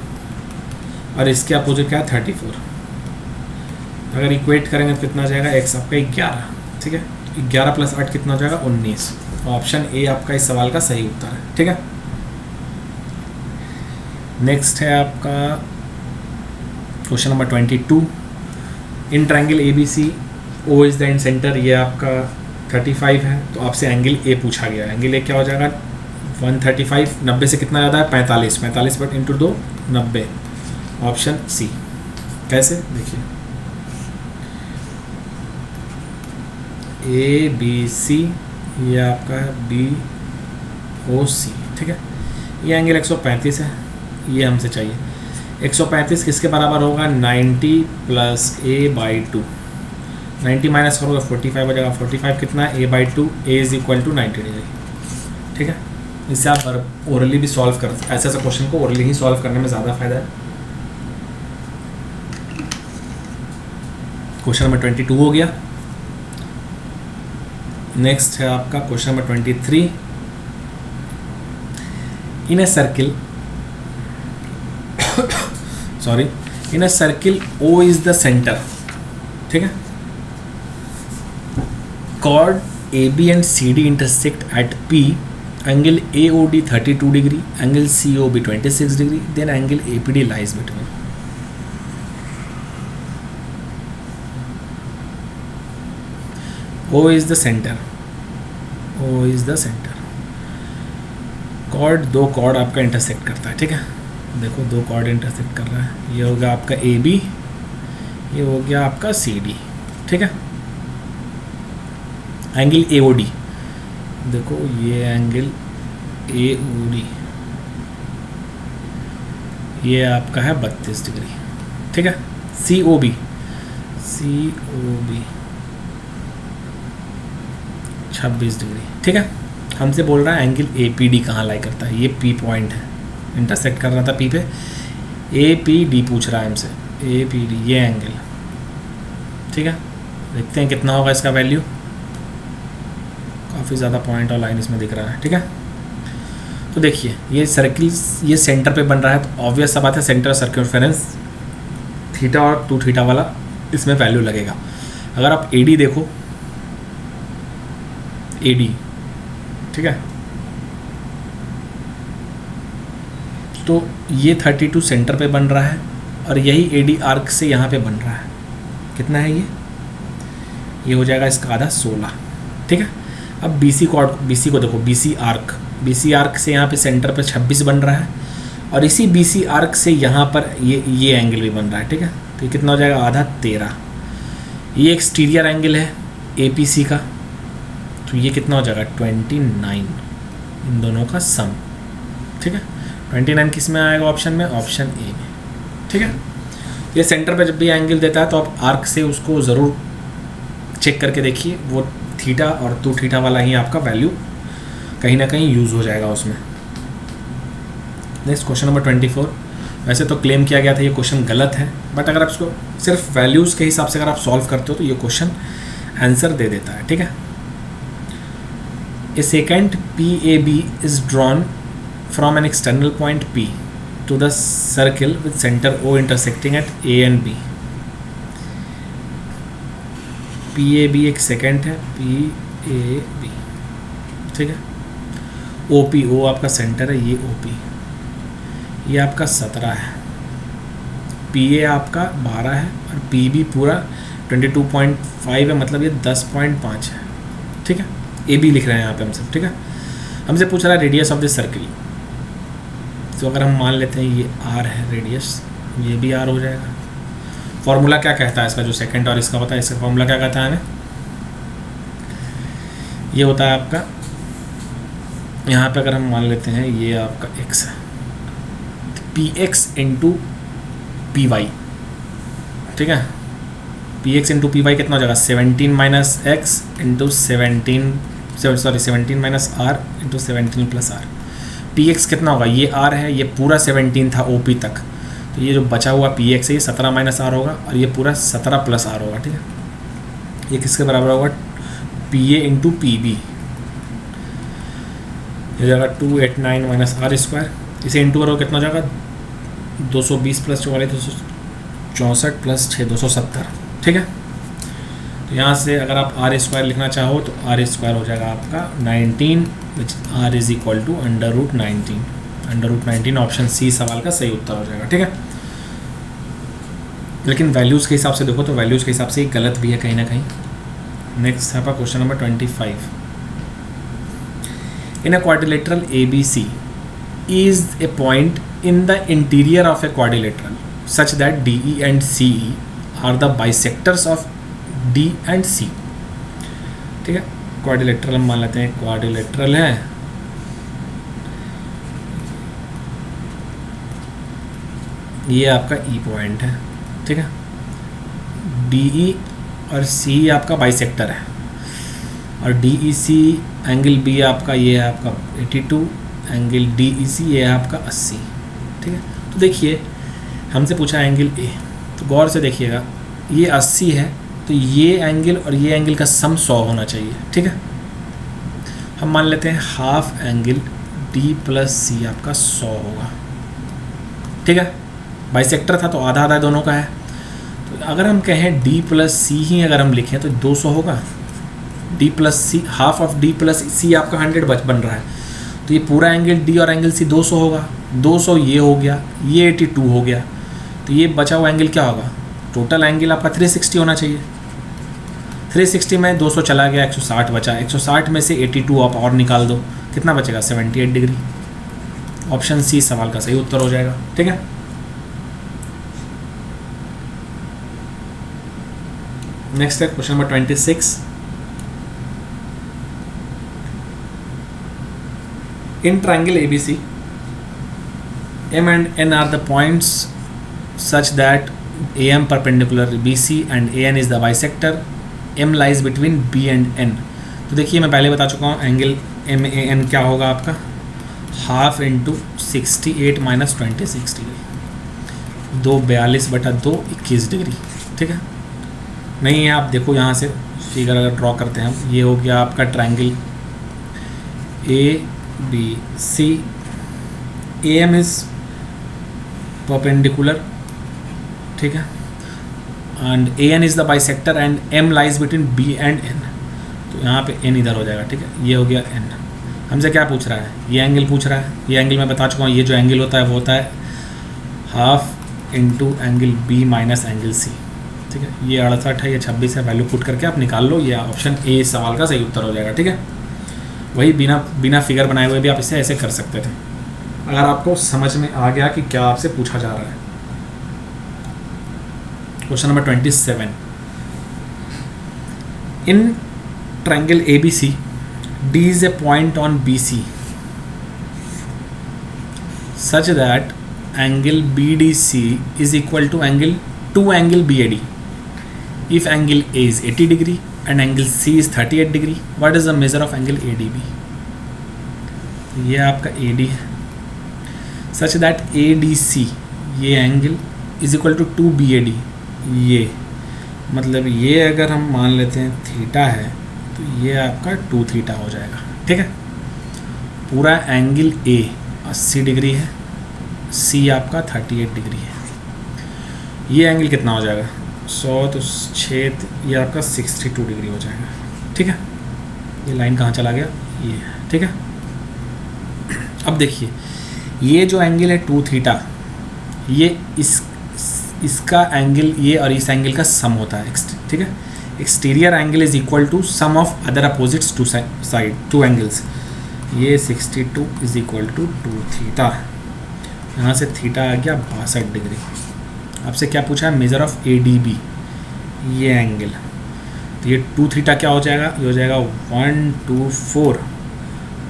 और इसके अपोजिट क्या है 34। अगर इक्वेट करेंगे तो कितना आ जाएगा, x आपका 11। ठीक है, 11 + 8 कितना हो जाएगा 19, ऑप्शन ए आपका इस सवाल का सही उत्तर है। ठीक है, नेक्स्ट है आपका question number 22। In triangle A B C O is the incentre, ये आपका 35 है, तो आपसे एंगल ए पूछा गया है। एंगल ए क्या हो जाएगा 135, 90 से कितना ज़्यादा है 45, 45 बट इंटू 2 90, ऑप्शन सी। कैसे देखिए, ए बी सी ये आपका है बी ओ सी। ठीक है, ये एंगल 135 है, ये हमसे चाहिए। 135 किसके बराबर होगा 90 प्लस ए बाई 2, 90 माइनस करोगे 45 हो जाएगा, 45 कितना है a by 2, a is equal to 90 degree. ठीक है, इससे आप ओरली भी सॉल्व कर, ऐसे ऐसे क्वेश्चन को ओरली ही सॉल्व करने में ज़्यादा फायदा है। क्वेश्चन नंबर 22 हो गया। नेक्स्ट है आपका question number 23। In a circle sorry, in a circle O is the centre. ठीक है, chord AB and CD intersect at P, angle AOD 32 degree, angle COB 26 degree, then angle APD lies between. O is the center, O is the center. chord, दो chord आपका intersect करता है। ठीक है, देखो दो chord इंटरसेक्ट कर रहा है, ये हो गया आपका AB, ये हो गया आपका CD। ठीक है, एंगल AOD, देखो ये एंगल AOD ये आपका है 32 डिग्री। ठीक है, COB 26 डिग्री। ठीक है, हमसे बोल रहा है एंगल APD कहाँ लाई करता है, ये P पॉइंट है, इंटरसेक्ट कर रहा था P पे, APD पूछ रहा है हमसे, APD ये एंगल। ठीक है, देखते हैं कितना होगा इसका वैल्यू, काफ़ी ज़्यादा पॉइंट और लाइन इसमें दिख रहा है। ठीक है, तो देखिए ये सर्किल ये सेंटर पे बन रहा है, तो ऑब्वियस सा बात है सेंटर सर्कमफेरेंस थीटा और 2 थीटा वाला इसमें वैल्यू लगेगा। अगर आप AD देखो, AD ठीक है, तो ये 32 सेंटर पे बन रहा है और यही AD आर्क से यहाँ पे बन रहा है। कितना है ये हो जाएगा इसका आधा 16। ठीक है, अब BC को देखो, BC आर्क से यहाँ पे सेंटर पे 26 बन रहा है और इसी BC आर्क से यहाँ पर ये एंगल भी बन रहा है। ठीक है, तो ये कितना हो जाएगा आधा 13। ये एक्सटीरियर एंगल है APC का, तो ये कितना हो जाएगा 29, इन दोनों का सम। ठीक है, 29 किस में आएगा ऑप्शन में, ऑप्शन ए में। ठीक है, ये सेंटर पे जब भी एंगल देता है तो आप आर्क से उसको ज़रूर चेक करके देखिए, वो थीटा और 2 थीटा वाला ही आपका वैल्यू कहीं ना कहीं यूज़ हो जाएगा उसमें। Next question number 24। वैसे तो क्लेम किया गया था ये क्वेश्चन गलत है, बट अगर आप इसको सिर्फ वैल्यूज़ के हिसाब से अगर आप सॉल्व करते हो तो ये क्वेश्चन आंसर दे देता है। ठीक है, a secant PAB is drawn from an external point P to the circle with center O intersecting at A and B. PAB एक सेकेंड है, PAB ठीक है, OP O आपका सेंटर है, ये OP ये आपका 17 है, PA आपका 12 है और PB पूरा 22.5 है, मतलब ये 10.5 है। ठीक है, AB लिख रहे हैं यहाँ पे हम सब। ठीक है, हमसे पूछ रहा है रेडियस ऑफ दिस सर्किल, तो अगर हम मान लेते हैं ये R है रेडियस, ये भी R हो जाएगा। फॉर्मूला क्या कहता है इसका, जो सेकंड और इसका होता है, इसका फॉर्मूला क्या कहता है हमें, ये होता है आपका, यहाँ पे अगर हम मान लेते हैं ये आपका x है, PX इंटू PY। ठीक है, PX इंटू PY कितना हो जाएगा 17 minus x into 17 minus R into 17 plus R। PX कितना होगा, ये R है, ये पूरा 17 था OP तक, तो ये जो बचा हुआ PX है ये 17 माइनस R होगा और ये पूरा 17 प्लस R होगा। ठीक है, ये किसके बराबर होगा PA इंटू PB, ये जाएगा 289 माइनस R स्क्वायर, इसे इंटू करो कितना हो जाएगा 220 प्लस 44 264 प्लस 6 270। ठीक है, तो यहाँ से अगर आप आर स्क्वायर लिखना चाहो तो आर स्क्वायर हो जाएगा आपका 19, which are is equal to √19। √19 option C सवाल का सही उत्तर हो जाएगा, ठीक है। लेकिन वैल्यूज़ के हिसाब से देखो तो वैल्यूज़ के हिसाब से ही गलत भी है कहीं ना कहीं। नेक्स्ट है आपका question number 25। In a quadrilateral ABC is a point in the interior of a quadrilateral such that DE and CE are the bisectors of D and C। ठीक है, क्वाड्रिलेटरल हम मान लेते हैं क्वाड्रिलेटरल है, ये आपका E पॉइंट है, ठीक है। DE और CE आपका बाइसेक्टर है और DEC एंगल B आपका ये है आपका 82, एंगल DEC ये है आपका 80, ठीक है। तो देखिए हमसे पूछा एंगल A, तो गौर से देखिएगा ये 80 है तो ये एंगल और ये एंगल का सम 100 होना चाहिए, ठीक है। हम मान लेते हैं हाफ एंगल D + C आपका 100 होगा, ठीक है। बाइसेक्टर था तो आधा आधा दोनों का है, तो अगर हम कहें D + C ही अगर हम लिखें तो 200 होगा। D + C, half of D + C आपका 100 बन रहा है, तो ये पूरा एंगल D और एंगल C 200 होगा। 200 ये हो गया, ये 82 हो गया, तो ये बचा हुआ एंगल क्या होगा? टोटल एंगल आपका 360 होना चाहिए। 360 में 200 चला गया, 160 बचा। 160 में से 82 आप और निकाल दो, कितना बचेगा? 78 डिग्री। ऑप्शन सी सवाल का सही उत्तर हो जाएगा, ठीक है। नेक्स्ट है question number 26। In triangle ABC, M and N are the points such that AM perpendicular BC and AN is the bisector. M lies between B and N। तो देखिए मैं पहले बता चुका हूँ एंगल MAN क्या होगा आपका, half into 68 minus 26 degree, 242/2 21 degree, ठीक है। नहीं है आप देखो यहाँ से फिगर अगर ड्रॉ करते हैं हम, ये हो गया आपका triangle ABC, AM is perpendicular, ठीक है, and AN is the bisector and M lies between B and N। तो यहाँ पे N इधर हो जाएगा, ठीक है। ये हो गया N। हमसे क्या पूछ रहा है? ये एंगल पूछ रहा है। ये एंगल मैं बता चुका हूँ, ये जो एंगल होता है वो होता है half into angle B minus angle C, ठीक है। ये 68 है, ये 26 है, वैल्यू पुट करके आप निकाल लो, ये ऑप्शन ए सवाल का सही उत्तर हो जाएगा, ठीक है। वही बिना फिगर बनाए हुए भी आप इसे ऐसे कर सकते थे, अगर आपको समझ में आ गया कि क्या आपसे पूछा जा रहा है। Question number 27। In triangle ABC, D is a point on BC such that angle BDC is equal to two angle BAD. If angle A is 80 degree and angle C is 38 degree, what is the measure of angle ADB? ये आपका AD है, such that ADC ये angle is equal to 2 BAD। ये मतलब ये अगर हम मान लेते हैं थीटा है तो ये आपका 2 थीटा हो जाएगा, ठीक है। पूरा एंगल A 80 डिग्री है, C आपका 38 डिग्री है। ये एंगल कितना हो जाएगा? 100 तो 6, ये आपका 62 डिग्री हो जाएगा, ठीक है। ये लाइन कहाँ चला गया? ये, ठीक है। अब देखिए ये जो एंगल है 2 थीटा, ये इसका एंगल ये और इस एंगल का सम होता है, ठीक है। Exterior angle is equal to sum of other opposites to angles. ये 62 इज इक्वल टू 2 थीटा, यहाँ से थीटा आ गया 62 डिग्री। आपसे क्या पूछा है? मेजर ऑफ ADB, ये एंगल। तो ये 2 थीटा क्या हो जाएगा? ये हो जाएगा 124,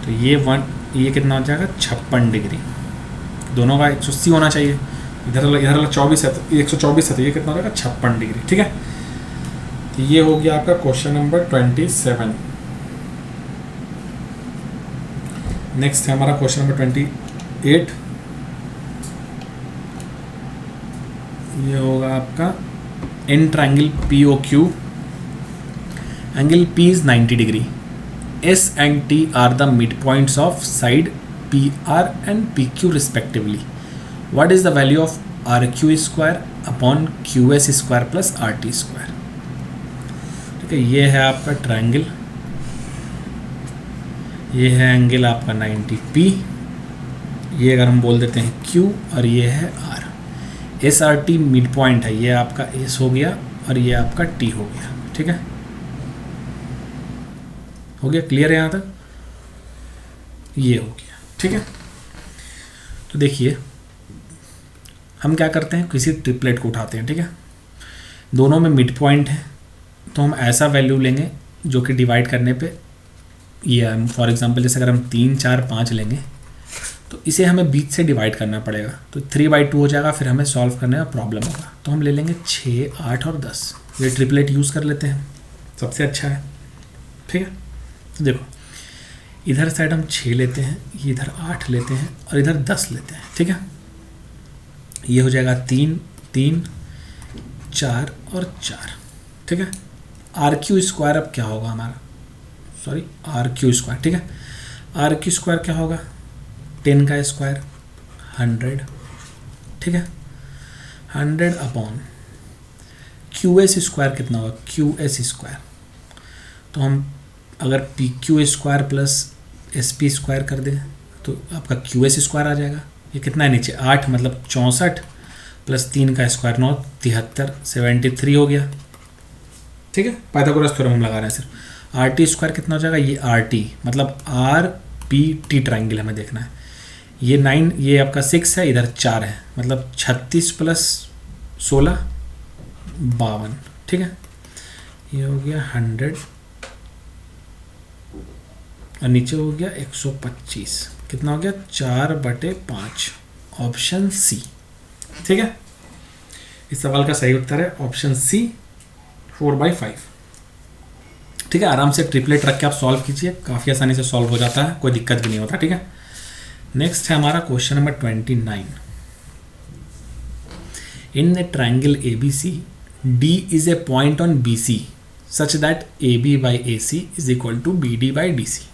तो ये कितना हो जाएगा? 56 डिग्री। दोनों का 180 होना चाहिए, इधर 24 है तो 124 है, तो ये कितना हो जाएगा? 56 डिग्री, ठीक है। तो ये हो गया आपका क्वेश्चन नंबर 27। नेक्स्ट है हमारा क्वेश्चन नंबर 28। ये होगा आपका in triangle POQ, angle P is 90 degree, S and T are the midpoints of side PR and PQ respectively. What is the value of RQ square upon QS square plus RT square? ठीक है। ये है आपका triangle, ये है angle आपका 90p, ये अगर हम बोल देते हैं Q, और ये है R। S R T mid point है, ये आपका एस हो गया और ये आपका टी हो गया। ठीक है, हो गया क्लियर है यहाँ तक, ये हो गया। ठीक है, तो देखिए हम क्या करते हैं, किसी ट्रिपलेट को उठाते हैं। ठीक है, दोनों में मिड पॉइंट है, तो हम ऐसा वैल्यू लेंगे जो कि डिवाइड करने पे ये, फॉर एग्जांपल जैसे अगर हम 3, 4, 5 लेंगे तो इसे हमें बीच से डिवाइड करना पड़ेगा, तो 3/2 हो जाएगा, फिर हमें सॉल्व करने में प्रॉब्लम होगा। तो हम ले लेंगे 6, 8 और 10, ये ट्रिपलेट यूज़ कर लेते हैं, सबसे अच्छा है। ठीक है, तो देखो इधर साइड हम 6 लेते हैं, ये इधर 8 लेते हैं और इधर 10 लेते हैं। ठीक है, ये हो जाएगा 3, 3, 4 और 4। ठीक है, आर क्यू स्क्वायर अब क्या होगा हमारा, सॉरी आर क्यू स्क्वायर। ठीक है, आर क्यू स्क्वायर क्या होगा, 10 का स्क्वायर 100। ठीक है, 100 अपॉन क्यू एस स्क्वायर कितना होगा, क्यू एस स्क्वायर। तो हम अगर P Q square plus S P square कर दें तो आपका क्यू एस स्क्वायर आ जाएगा। ये कितना है नीचे 8, मतलब 64 प्लस 3 का स्क्वायर 9, 73, 73 हो गया। ठीक है, पाइथागोरस थ्योरम हम लगा रहे हैं सिर्फ। आर टी स्क्वायर कितना हो जाएगा, ये आर टी मतलब आर पी टी ट्राइंगल हमें देखना है। ये 9, ये आपका 6 है, इधर 4 है, मतलब 36 प्लस 16 52। ठीक है, ये हो गया 100 और नीचे हो गया 125, कितना हो गया 4/5, ऑप्शन सी। ठीक है, इस सवाल का सही उत्तर है ऑप्शन सी, 4/5। ठीक है, आराम से ट्रिपलेट रख के आप सॉल्व कीजिए, काफ़ी आसानी से सॉल्व हो जाता है, कोई दिक्कत भी नहीं होता। ठीक है, नेक्स्ट है हमारा question number 29। In a triangle A B C, D is a point on B C such that A B by A C is equal to B D by D C.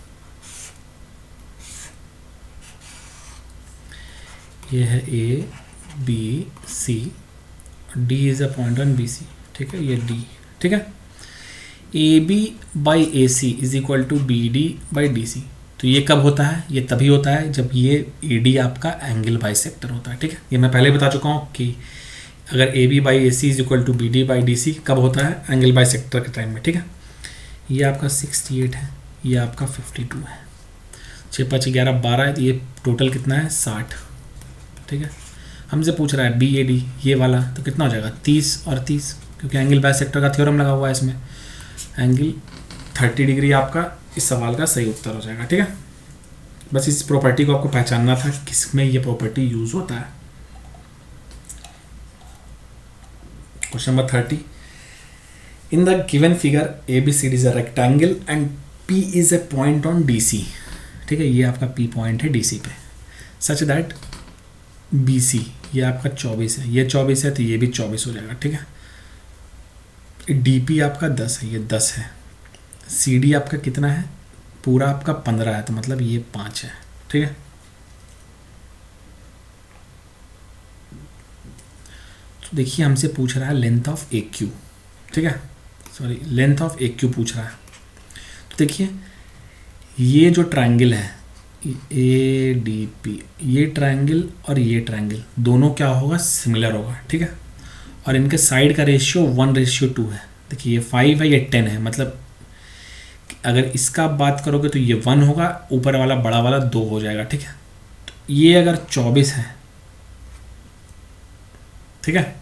ये है A B C, D is a point on B C. ठीक है, ये D. ठीक है, A B by A C is equal to B D by D C. तो ये कब होता है, ये तभी होता है जब ये ए डी आपका एंगल बाइसेक्टर होता है। ठीक है, ये मैं पहले बता चुका हूँ कि अगर A B by A C is equal to B D by D C कब होता है, एंगल बाइसेक्टर के टाइम में। ठीक है, ये आपका 68 है, ये आपका 52 है, 6, 5, 11, 12 है, तो ये टोटल कितना है 60। ठीक है, हमसे पूछ रहा है बी ए डी ये वाला, तो कितना हो जाएगा 30 और 30, क्योंकि एंगल बाइसेक्टर का थ्योरम लगा हुआ है इसमें। एंगल 30 डिग्री आपका इस सवाल का सही उत्तर हो जाएगा। ठीक है, बस इस प्रॉपर्टी को आपको पहचानना था, किसमें ये प्रॉपर्टी यूज होता है। Question number 30। In the given figure A B C D is a rectangle and P is a point on D C. ठीक है, ये आपका पी पॉइंट है डी सी पे, सच दैट बी सी ये आपका 24 है, ये 24 है, तो ये भी 24 हो जाएगा। ठीक है, डी पी आपका 10 है, ये 10 है, सी डी आपका कितना है, पूरा आपका 15 है, तो मतलब ये 5 है। ठीक है, तो देखिए हमसे पूछ रहा है लेंथ ऑफ ए क्यू। ठीक है, sorry length of A Q पूछ रहा है। तो देखिए ये जो ट्रायंगल है ए डी पी, ये ट्रायंगल और ये ट्रायंगल दोनों क्या होगा, सिमिलर होगा। ठीक है, और इनके साइड का रेशियो 1:2 है। देखिए ये 5 है, ये 10 है, मतलब अगर इसका बात करोगे तो ये 1 होगा, ऊपर वाला बड़ा वाला 2 हो जाएगा। ठीक है, तो ये अगर 24 है, ठीक है,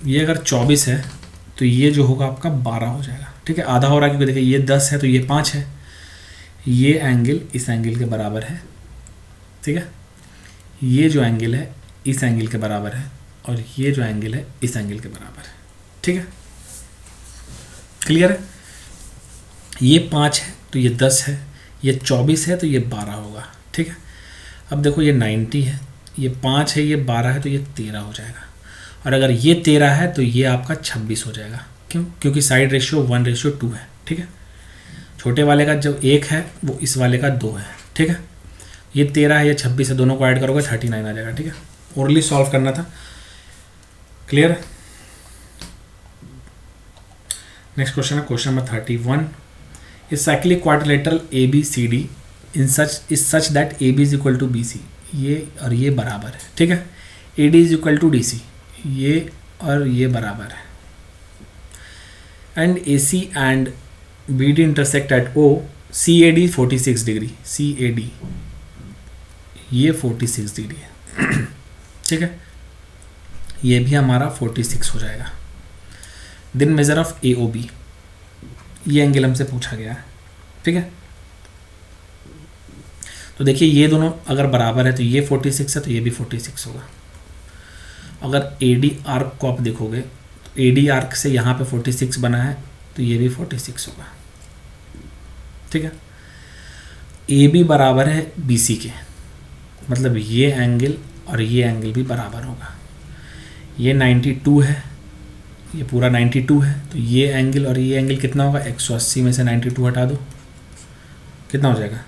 ये अगर 24 है तो ये जो होगा आपका 12 हो जाएगा। ठीक है, आधा हो रहा है क्योंकि देखिए ये 10 है तो ये 5 है, ये एंगल इस एंगल के बराबर है। ठीक है, ये जो एंगल है इस एंगल के बराबर है और ये जो एंगल है इस एंगल के बराबर है। ठीक है, क्लियर है, ये 5 है तो ये 10 है, ये 24 है तो ये 12 होगा। ठीक है, अब देखो ये 90 है, ये 5 है, ये 12 है, तो ये 13 हो जाएगा, और अगर ये 13 है तो ये आपका 26 हो जाएगा। क्यों, क्योंकि साइड रेशियो 1:2 है। ठीक है, छोटे वाले का जो 1 है वो इस वाले का 2 है। ठीक है, ये 13 है, ये 26 है, दोनों को ऐड करोगे 39 आ जाएगा। ठीक है, ओरली सॉल्व करना था, क्लियर है। नेक्स्ट क्वेश्चन है question number 31। Is cyclic quadrilateral A B C D in such that A B is equal to B C, ये और ये बराबर है, ठीक है। A D is equal to D C, ये और ये बराबर है। And A C and B D intersect at O, C A D 46 degree, C A D ये 46 डिग्री है ठीक है, ये भी हमारा 46 हो जाएगा। Then major of A O B, ये एंगल हमसे पूछा गया है, ठीक है। तो देखिए ये दोनों अगर बराबर है तो ये 46 है तो ये भी 46 होगा। अगर ए डी आर्क को आप देखोगे तो ए डी आर्क से यहाँ पे 46 बना है तो ये भी 46 होगा, ठीक है। ए बी बराबर है बी सी के, मतलब ये एंगल और ये एंगल भी बराबर होगा। ये 92 है, ये पूरा 92 है, तो ये एंगल और ये एंगल कितना होगा, 180 में से 92 हटा दो, कितना हो जाएगा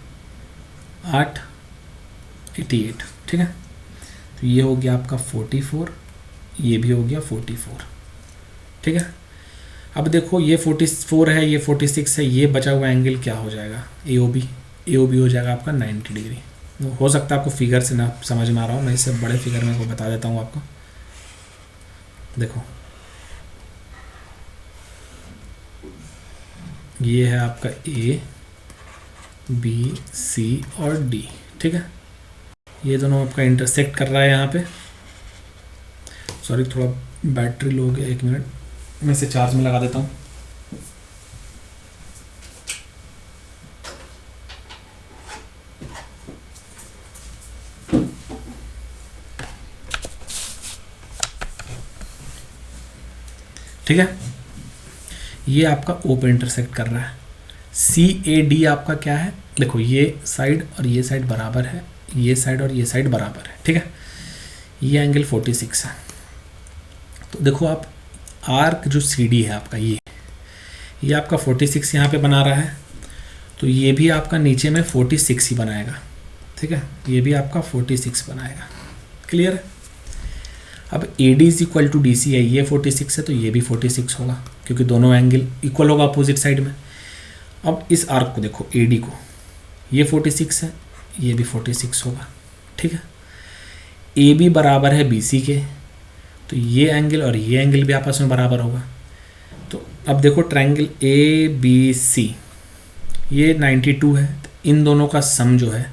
888, ठीक है। तो ये हो गया आपका 44, ये भी हो गया 44, ठीक है। अब देखो ये 44 है, ये 46 है, ये बचा हुआ एंगल क्या हो जाएगा, ए ओ बी हो जाएगा आपका 90 डिग्री। हो सकता है आपको फिगर से ना समझ में आ रहा हो, मैं इससे बड़े फिगर में को बता देता हूँ आपको। देखो ये है आपका ए बी सी और डी, ठीक है। ये दोनों आपका इंटरसेक्ट कर रहा है यहाँ पे। सॉरी थोड़ा बैटरी लो हो गया, 1 मिनट मैं इसे चार्ज में लगा देता हूँ। ठीक है, ये आपका ओ पे इंटरसेक्ट कर रहा है। सी ए डी आपका क्या है, देखो ये साइड और ये साइड बराबर है, ये साइड और ये साइड बराबर है, ठीक है। ये एंगल 46 है। तो देखो आप आर्क जो सी डी है आपका, ये आपका 46 यहाँ पे बना रहा है, तो ये भी आपका नीचे में 46 ही बनाएगा, ठीक है। ये भी आपका 46 बनाएगा, क्लियर है। अब A D is equal to D C है, ये 46 है तो ये भी 46 होगा, क्योंकि दोनों एंगल इक्वल होगा अपोजिट साइड में। अब इस आर्क को देखो, ए डी को, ये 46 है, ये भी 46 होगा, ठीक है। ए बी बराबर है बी सी के, तो ये एंगल और ये एंगल भी आपस में बराबर होगा। तो अब देखो ट्रायंगल ए बी सी, ये 92 है, तो इन दोनों का सम जो है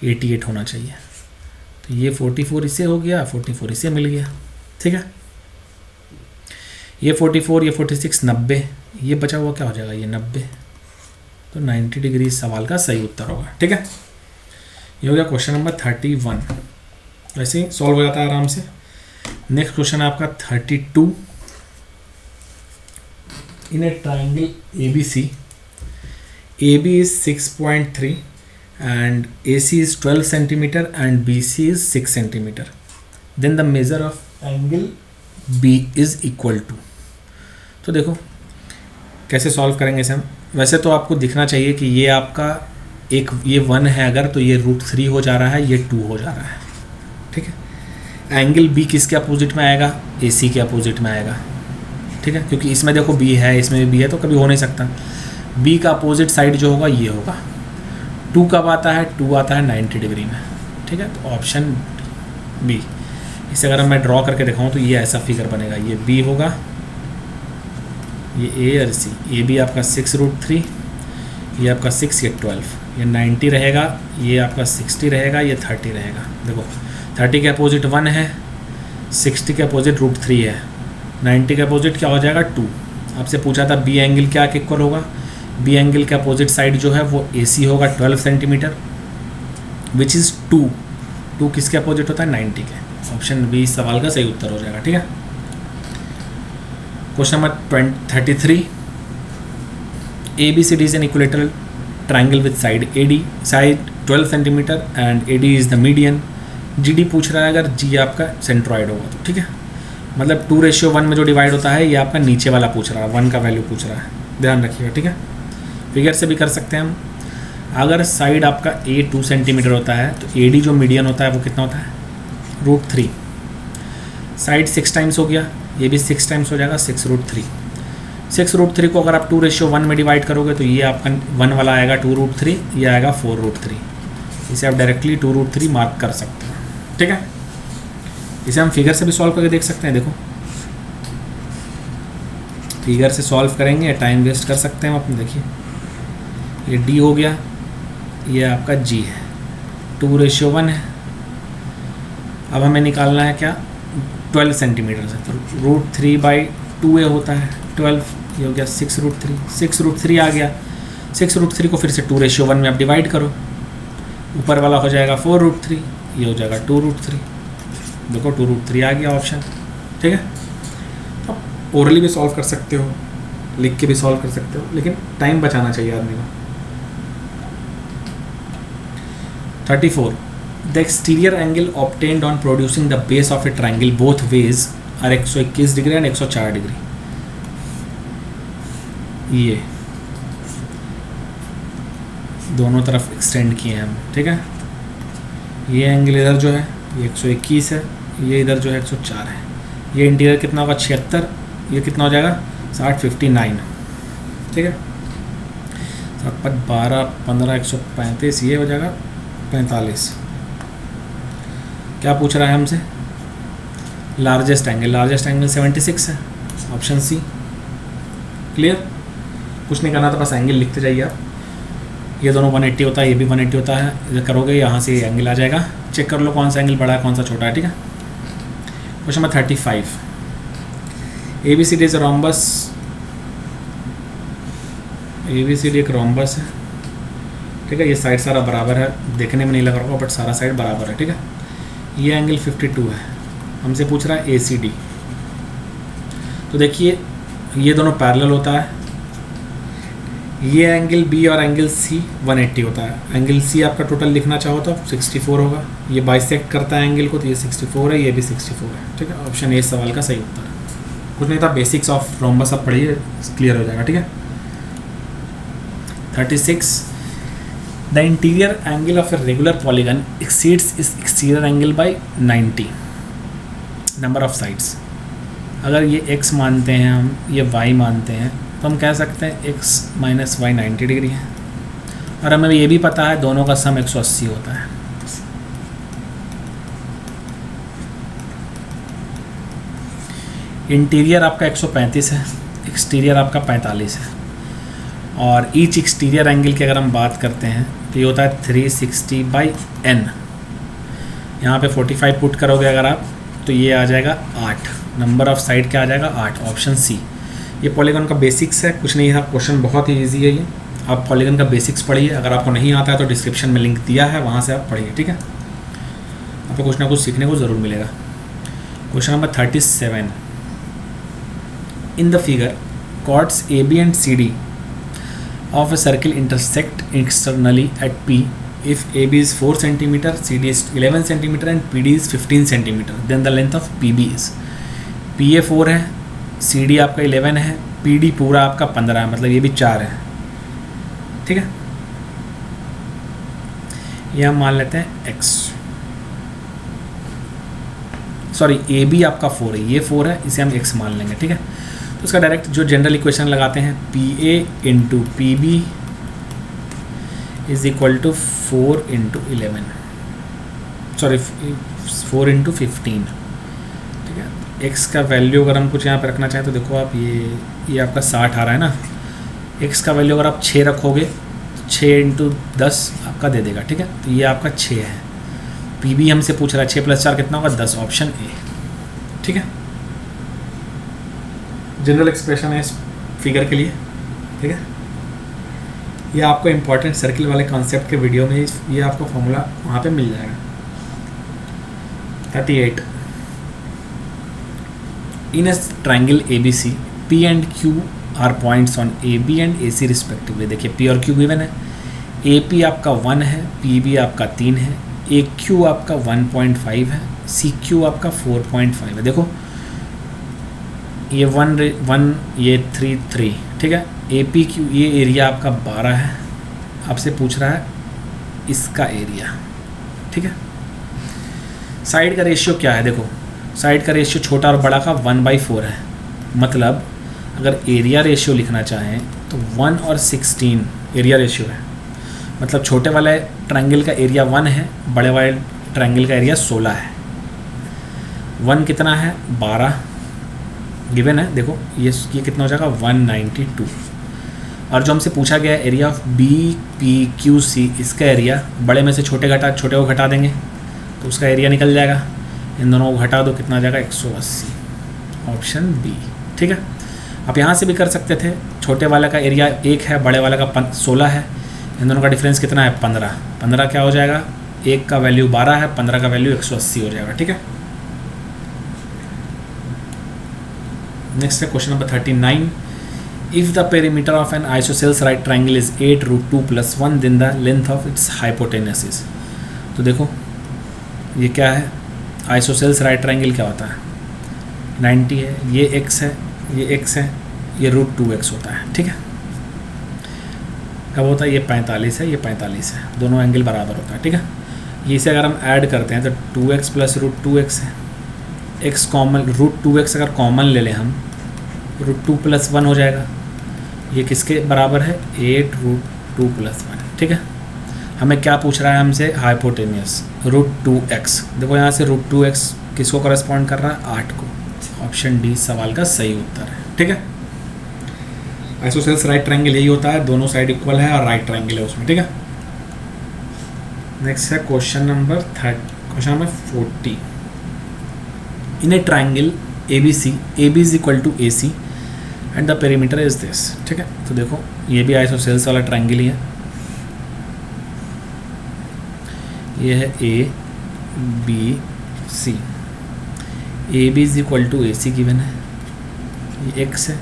88 होना चाहिए। तो ये 44 इससे हो गया, 44 इससे मिल गया, ठीक है। ये 44, ये 46, 90, ये बचा हुआ क्या हो जाएगा, ये 90। तो 90 डिग्री इस सवाल का सही उत्तर होगा, ठीक है। ये हो गया क्वेश्चन नंबर 31, ऐसे ही सॉल्व हो जाता है आराम से। नेक्स्ट क्वेश्चन है आपका 32। In a triangle A B C, A B is 6.3 and AC is 12 centimeter and BC is 6 centimeter. Then the measure of angle B is equal to. तो देखो कैसे सॉल्व करेंगे इसे हम। वैसे तो आपको दिखना चाहिए कि ये आपका एक, ये 1 है अगर, तो ये √3 हो जा रहा है, ये 2 हो जा रहा है, ठीक है। एंगल B किसके अपोजिट में आएगा, AC के अपोजिट में आएगा, ठीक है। क्योंकि इसमें देखो B है, इसमें भी B है, तो कभी हो नहीं सकता। B का अपोजिट साइड जो होगा ये होगा। 2 कब आता है, 2 आता है 90 डिग्री में, ठीक है। तो ऑप्शन बी, इसे अगर मैं ड्रॉ करके दिखाऊं तो ये ऐसा फिगर बनेगा, ये बी होगा, ये ए और सी, ये भी आपका 6√3, ये आपका 6, ये 12, ये 90 रहेगा, ये आपका 60 रहेगा, ये 30 रहेगा। देखो 30 के अपोजिट 1 है, 60 के अपोजिट √3 है, 90 के अपोजिट क्या हो जाएगा 2। आपसे पूछा था बी एंगल क्या इक्वल होगा, बी एंगल के अपोजिट साइड जो है वो AC होगा 12 सेंटीमीटर, विच इज़ 2 किसके अपोजिट होता है 90 के। ऑप्शन बी इस सवाल का सही उत्तर हो जाएगा, ठीक है। Question number 33। ABCD is an equilateral triangle with side AD, side 12 centimetre and AD is the median. GD पूछ रहा है अगर G आपका सेंट्रॉइड होगा तो, ठीक है। मतलब 2:1 में जो डिवाइड होता है ये आपका नीचे वाला पूछ रहा है, 1 का वैल्यू पूछ रहा है, ध्यान रखिएगा, ठीक है। फिगर से भी कर सकते हैं हम। अगर साइड आपका A 2 सेंटीमीटर होता है तो AD जो मीडियन होता है वो कितना होता है √3। साइड 6 टाइम्स हो गया, ये भी 6 टाइम्स हो जाएगा, 6√3। 6√3 को अगर आप 2:1 में डिवाइड करोगे तो ये आपका 1 वाला आएगा 2√3, ये आएगा 4√3। इसे आप डायरेक्टली 2√3 मार्क कर सकते हैं, ठीक है। इसे हम फिगर से भी सॉल्व करके देख सकते हैं। देखो फिगर से सॉल्व करेंगे, टाइम वेस्ट कर सकते हैं हम अपने। देखिए ये डी हो गया, ये आपका जी है, 2:1 है। अब हमें निकालना है क्या, 12 सेंटीमीटर से, तो √3/2a होता है 12, ये हो गया 6√3। 6√3 आ गया, 6√3 को फिर से 2:1 में आप डिवाइड करो, ऊपर वाला हो जाएगा 4√3, ये हो जाएगा 2√3। देखो 2√3 आ गया ऑप्शन, ठीक है। अब ओरली भी सॉल्व कर सकते हो, लिख के भी सॉल्व कर सकते हो, लेकिन टाइम बचाना चाहिए आदमी को। 34. The exterior angle obtained on producing the base of a triangle both ways are 121 degree and 104 degree. ये दोनों तरफ एक्सटेंड किए हैं हम, ठीक है। ये एंगल इधर जो है ये 121 है, ये इधर जो है 104 है। ये इंटीरियर कितना होगा 76, ये कितना हो जाएगा 60, 59, ठीक है। 7 12 15 135, ये हो जाएगा 45। क्या पूछ रहा है हमसे, लार्जेस्ट एंगल 76 है, ऑप्शन सी। क्लियर, कुछ नहीं करना, तो बस एंगल लिखते जाइए आप। ये दोनों 180 होता है, ये भी 180 होता है, इधर करोगे यहाँ से ये एंगल आ जाएगा। चेक कर लो कौन सा एंगल बड़ा है कौन सा छोटा है, ठीक है। Question number 35, ABCD is rhombus. ABCD एक रोम्बस है, ठीक है। ये साइड सारा बराबर है, देखने में नहीं लग रहा होगा बट सारा साइड बराबर है, ठीक है। ये एंगल 52 है, हमसे पूछ रहा है ACD। तो देखिए ये दोनों पैरेलल होता है, ये एंगल B और एंगल C 180 होता है। एंगल C आपका टोटल लिखना चाहो तो 64 होगा, ये बाइसेक्ट करता है एंगल को, तो ये 64 है, ये भी 64 है, ठीक है। ऑप्शन ए सवाल का सही उत्तर है। कुछ नहीं था, बेसिक्स ऑफ रोम्बस आप पढ़िए, क्लियर हो जाएगा, ठीक है। 36. The interior angle of a regular polygon exceeds its exterior angle by 90 number of sides. अगर ये x मानते हैं हम, ये y मानते हैं, तो हम कह सकते हैं x माइनस वाई 90 डिग्री है। और हमें ये भी पता है दोनों का सम 180 होता है। इंटीरियर आपका 135 है, एक्सटीरियर आपका 45 है। और ईच एक्सटीरियर एंगल की अगर हम बात करते हैं तो ये होता है 360/n। यहाँ पे 45 पुट करोगे अगर आप, तो ये आ जाएगा 8। नंबर ऑफ साइड क्या आ जाएगा 8, ऑप्शन सी। ये पॉलीगन का बेसिक्स है, कुछ नहीं था, क्वेश्चन बहुत ही ईजी है ये। आप पॉलीगन का बेसिक्स पढ़िए, अगर आपको नहीं आता है तो डिस्क्रिप्शन में लिंक दिया है, वहाँ से आप पढ़िए, ठीक है। आपको कुछ ना कुछ सीखने को ज़रूर मिलेगा। Question number 37, in the figure chords AB and CD of a circle intersect externally at P if AB is 4 cm, CD is 11 cm and PD is 15 cm, then the length of PB is। PA 4 है, CD आपका 11 है, PD पूरा आपका 15 है, मतलब ये भी 4 है, ठीक है। ये हम मान लेते हैं x, सॉरी AB आपका 4 है, ये 4 है, इसे हम x मान लेंगे, ठीक है। तो उसका डायरेक्ट जो जनरल इक्वेशन लगाते हैं, PA into PB is equal to 4 into 11, sorry 4 into 15, ठीक है। x का वैल्यू अगर हम कुछ यहाँ पे रखना चाहें तो देखो आप, ये आपका 60 आ रहा है ना। x का वैल्यू अगर आप 6 रखोगे तो 6 इंटू 10 आपका दे देगा, ठीक है। तो ये आपका 6 है। PB हमसे पूछ रहा है 6 + 4 कितना होगा 10, ऑप्शन ए, ठीक है। जनरल एक्सप्रेशन है इस फिगर के लिए, ठीक है। ये आपको इम्पॉर्टेंट सर्किल वाले कॉन्सेप्ट के वीडियो में ये आपको फॉर्मूला वहाँ पे मिल जाएगा। 38, in a triangle ABC P and Q are points on AB and AC respectively. देखिए P और Q गिवन है, AP आपका 1 है, PB आपका 3 है, AQ आपका 1.5 है, CQ आपका 4.5 है। देखो ये 1 ये 3, ठीक है। APQ ये एरिया आपका 12 है, आपसे पूछ रहा है इसका एरिया, ठीक है। साइड का रेशियो क्या है, देखो साइड का रेशियो छोटा और बड़ा का 1/4 है, मतलब अगर एरिया रेशियो लिखना चाहें तो 1 और 16 एरिया रेशियो है, मतलब छोटे वाले ट्रायंगल का एरिया 1 है, बड़े वाले ट्रायंगल का एरिया 16 है। 1 कितना है 12 गिवन है, देखो ये कितना हो जाएगा 192। और जो हमसे पूछा गया है एरिया ऑफ BPQC, इसका एरिया बड़े में से छोटे को घटा देंगे तो उसका एरिया निकल जाएगा, इन दोनों को घटा दो कितना आ जाएगा 180, ऑप्शन बी। ठीक है, आप यहाँ से भी कर सकते थे, छोटे वाले का एरिया 1 है, बड़े वाले का 16 है, इन दोनों का डिफरेंस कितना है 15, 15 क्या हो जाएगा, 1 का वैल्यू 12 है, 15 का वैल्यू 180 हो जाएगा। ठीक है, नेक्स्ट है question number 39। If the perimeter of an isosceles right triangle is 8√2+1 then the length of its hypotenuse is. तो देखो ये क्या है, आइसोसेल्स राइट ट्राइंगल क्या होता है 90 है, ये x है, ये x है, ये √2x होता है। ठीक है, कब होता है, ये 45 है, ये 45 है, दोनों एंगल बराबर होता है। ठीक है, ये इसे अगर हम ऐड करते हैं तो 2x + √2x है, x कॉमन, √2x अगर कॉमन ले लें हम √2+1 हो जाएगा, ये किसके बराबर है 8√2+1। ठीक है, हमें क्या पूछ रहा है हमसे, हाइपोटेनियस √2x। देखो यहाँ से √2x किसको करस्पॉन्ड कर रहा है 8 को, ऑप्शन डी सवाल का सही उत्तर है। ठीक है, आइसोसेल्स राइट ट्रायंगल यही होता है, दोनों साइड इक्वल है और राइट ट्रायंगल है उसमें। ठीक है, नेक्स्ट है question number 40। In a triangle ABC, AB is equal to AC and the perimeter is this. ठीक है, तो देखो ये भी आइसोसेल्स वाला ट्रायंगल ही है, ये है ABC, AB is equal to AC given है, ये x है,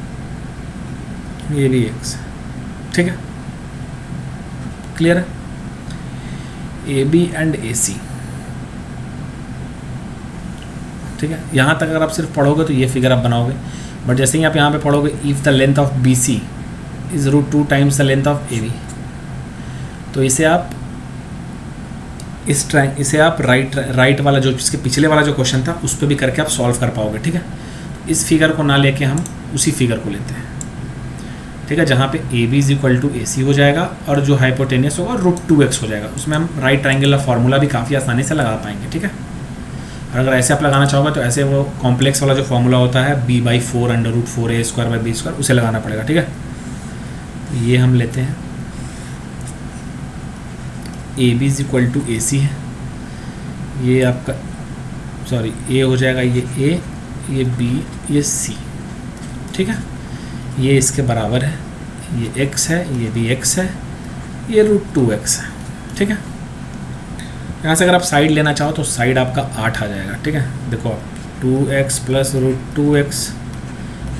ये भी x है। ठीक है, क्लियर है, AB एंड AC। ठीक है, यहाँ तक अगर आप सिर्फ पढ़ोगे तो ये फिगर आप बनाओगे, बट जैसे ही आप यहाँ पे पढ़ोगे if the length of BC is √2 times the length of AB, तो इसे आप इसे आप राइट वाला जो इसके पिछले वाला जो क्वेश्चन था उस पर भी करके आप सॉल्व कर पाओगे। ठीक है, इस फिगर को ना लेके हम उसी फिगर को लेते हैं। ठीक है, जहाँ पे AB is equal to AC हो जाएगा और जो हाइपोटेनियस होगा √2x हो जाएगा, उसमें हम राइट ट्रायंगल का फॉर्मूला भी काफ़ी आसानी से लगा पाएंगे। ठीक है, और अगर ऐसे आप लगाना चाहोगे तो ऐसे वो कॉम्प्लेक्स वाला जो फॉर्मूला होता है b/4√4a² उसे लगाना पड़ेगा। ठीक है, ये हम लेते हैं, AB is equal to AC है, ये आपका सॉरी A हो जाएगा, ये A, ये B, ये C। ठीक है, ये इसके बराबर है, ये x है, ये भी x है, ये √2x है। ठीक है, यहाँ से अगर आप साइड लेना चाहो तो साइड आपका 8 आ जाएगा। ठीक है, देखो आप 2x + √2x,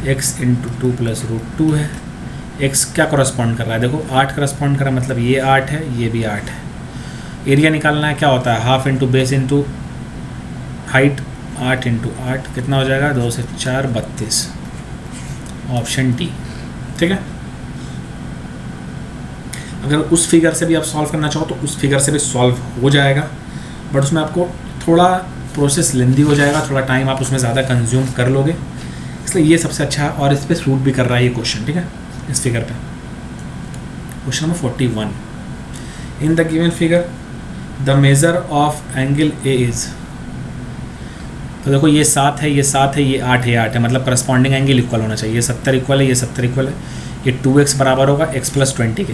x × 2 + √2 है, x क्या करस्पॉन्ड कर रहा है, देखो 8 करस्पॉन्ड कर रहा है, मतलब ये 8 है, ये भी 8 है। एरिया निकालना है, क्या होता है half into base into height, 8 × 8 कितना हो जाएगा 2 से 4 32, ऑप्शन डी। ठीक है, अगर उस फिगर से भी आप सॉल्व करना चाहो तो उस फिगर से भी सॉल्व हो जाएगा, बट उसमें आपको थोड़ा प्रोसेस लेंदी हो जाएगा, थोड़ा टाइम आप उसमें ज़्यादा कंज्यूम कर लोगे, इसलिए ये सबसे अच्छा है और इस पर सूट भी कर रहा है ये क्वेश्चन। ठीक है, इस फिगर पे question number 41। In the given figure the measure of angle A is, तो देखो ये 7 है, ये 7 है, ये 8 है, ये 8 है, मतलब करस्पॉन्डिंग एंगल इक्वल होना चाहिए, ये 70 इक्वल है, ये 70 इक्वल है, ये 2x बराबर होगा x + 20 के,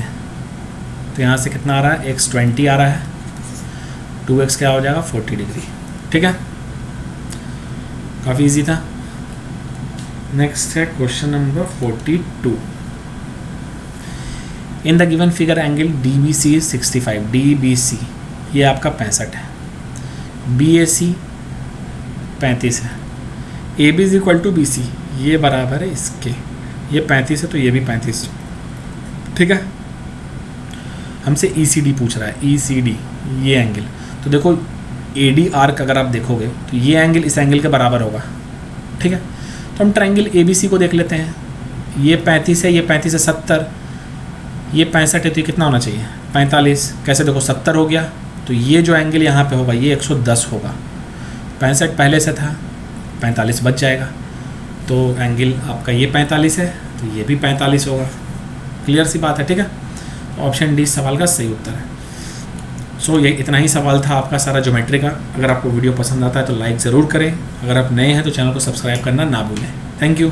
तो यहाँ से कितना आ रहा है x 20 आ रहा है, 2x क्या हो जाएगा 40 डिग्री। ठीक है, काफ़ी इजी था। नेक्स्ट है question number 42। In the given figure angle DBC is 65, DBC ये आपका 65 है, BAC 35 है, AB is equal to BC ये बराबर है इसके, ये 35 है तो ये भी 35। ठीक है, हमसे ECD पूछ रहा है, ECD ये एंगल, तो देखो AD आर्क अगर आप देखोगे तो ये एंगल इस एंगल के बराबर होगा। ठीक है, तो हम ट्रायंगल ABC को देख लेते हैं, ये 35 है, ये 35 है 70, ये 65 है तो ये कितना होना चाहिए 45, कैसे देखो 70 हो गया तो ये जो एंगल यहाँ पे होगा ये 110 होगा, 65 पहले से था 45 बच जाएगा, तो एंगल आपका ये 45 है, तो ये भी 45 होगा। क्लियर सी बात है, ठीक है। ऑप्शन डी इस सवाल का सही उत्तर है। सो ये इतना ही सवाल था आपका सारा ज्योमेट्री का। अगर आपको वीडियो पसंद आता है तो लाइक ज़रूर करें। अगर आप नए हैं तो चैनल को सब्सक्राइब करना ना भूलें। Thank you.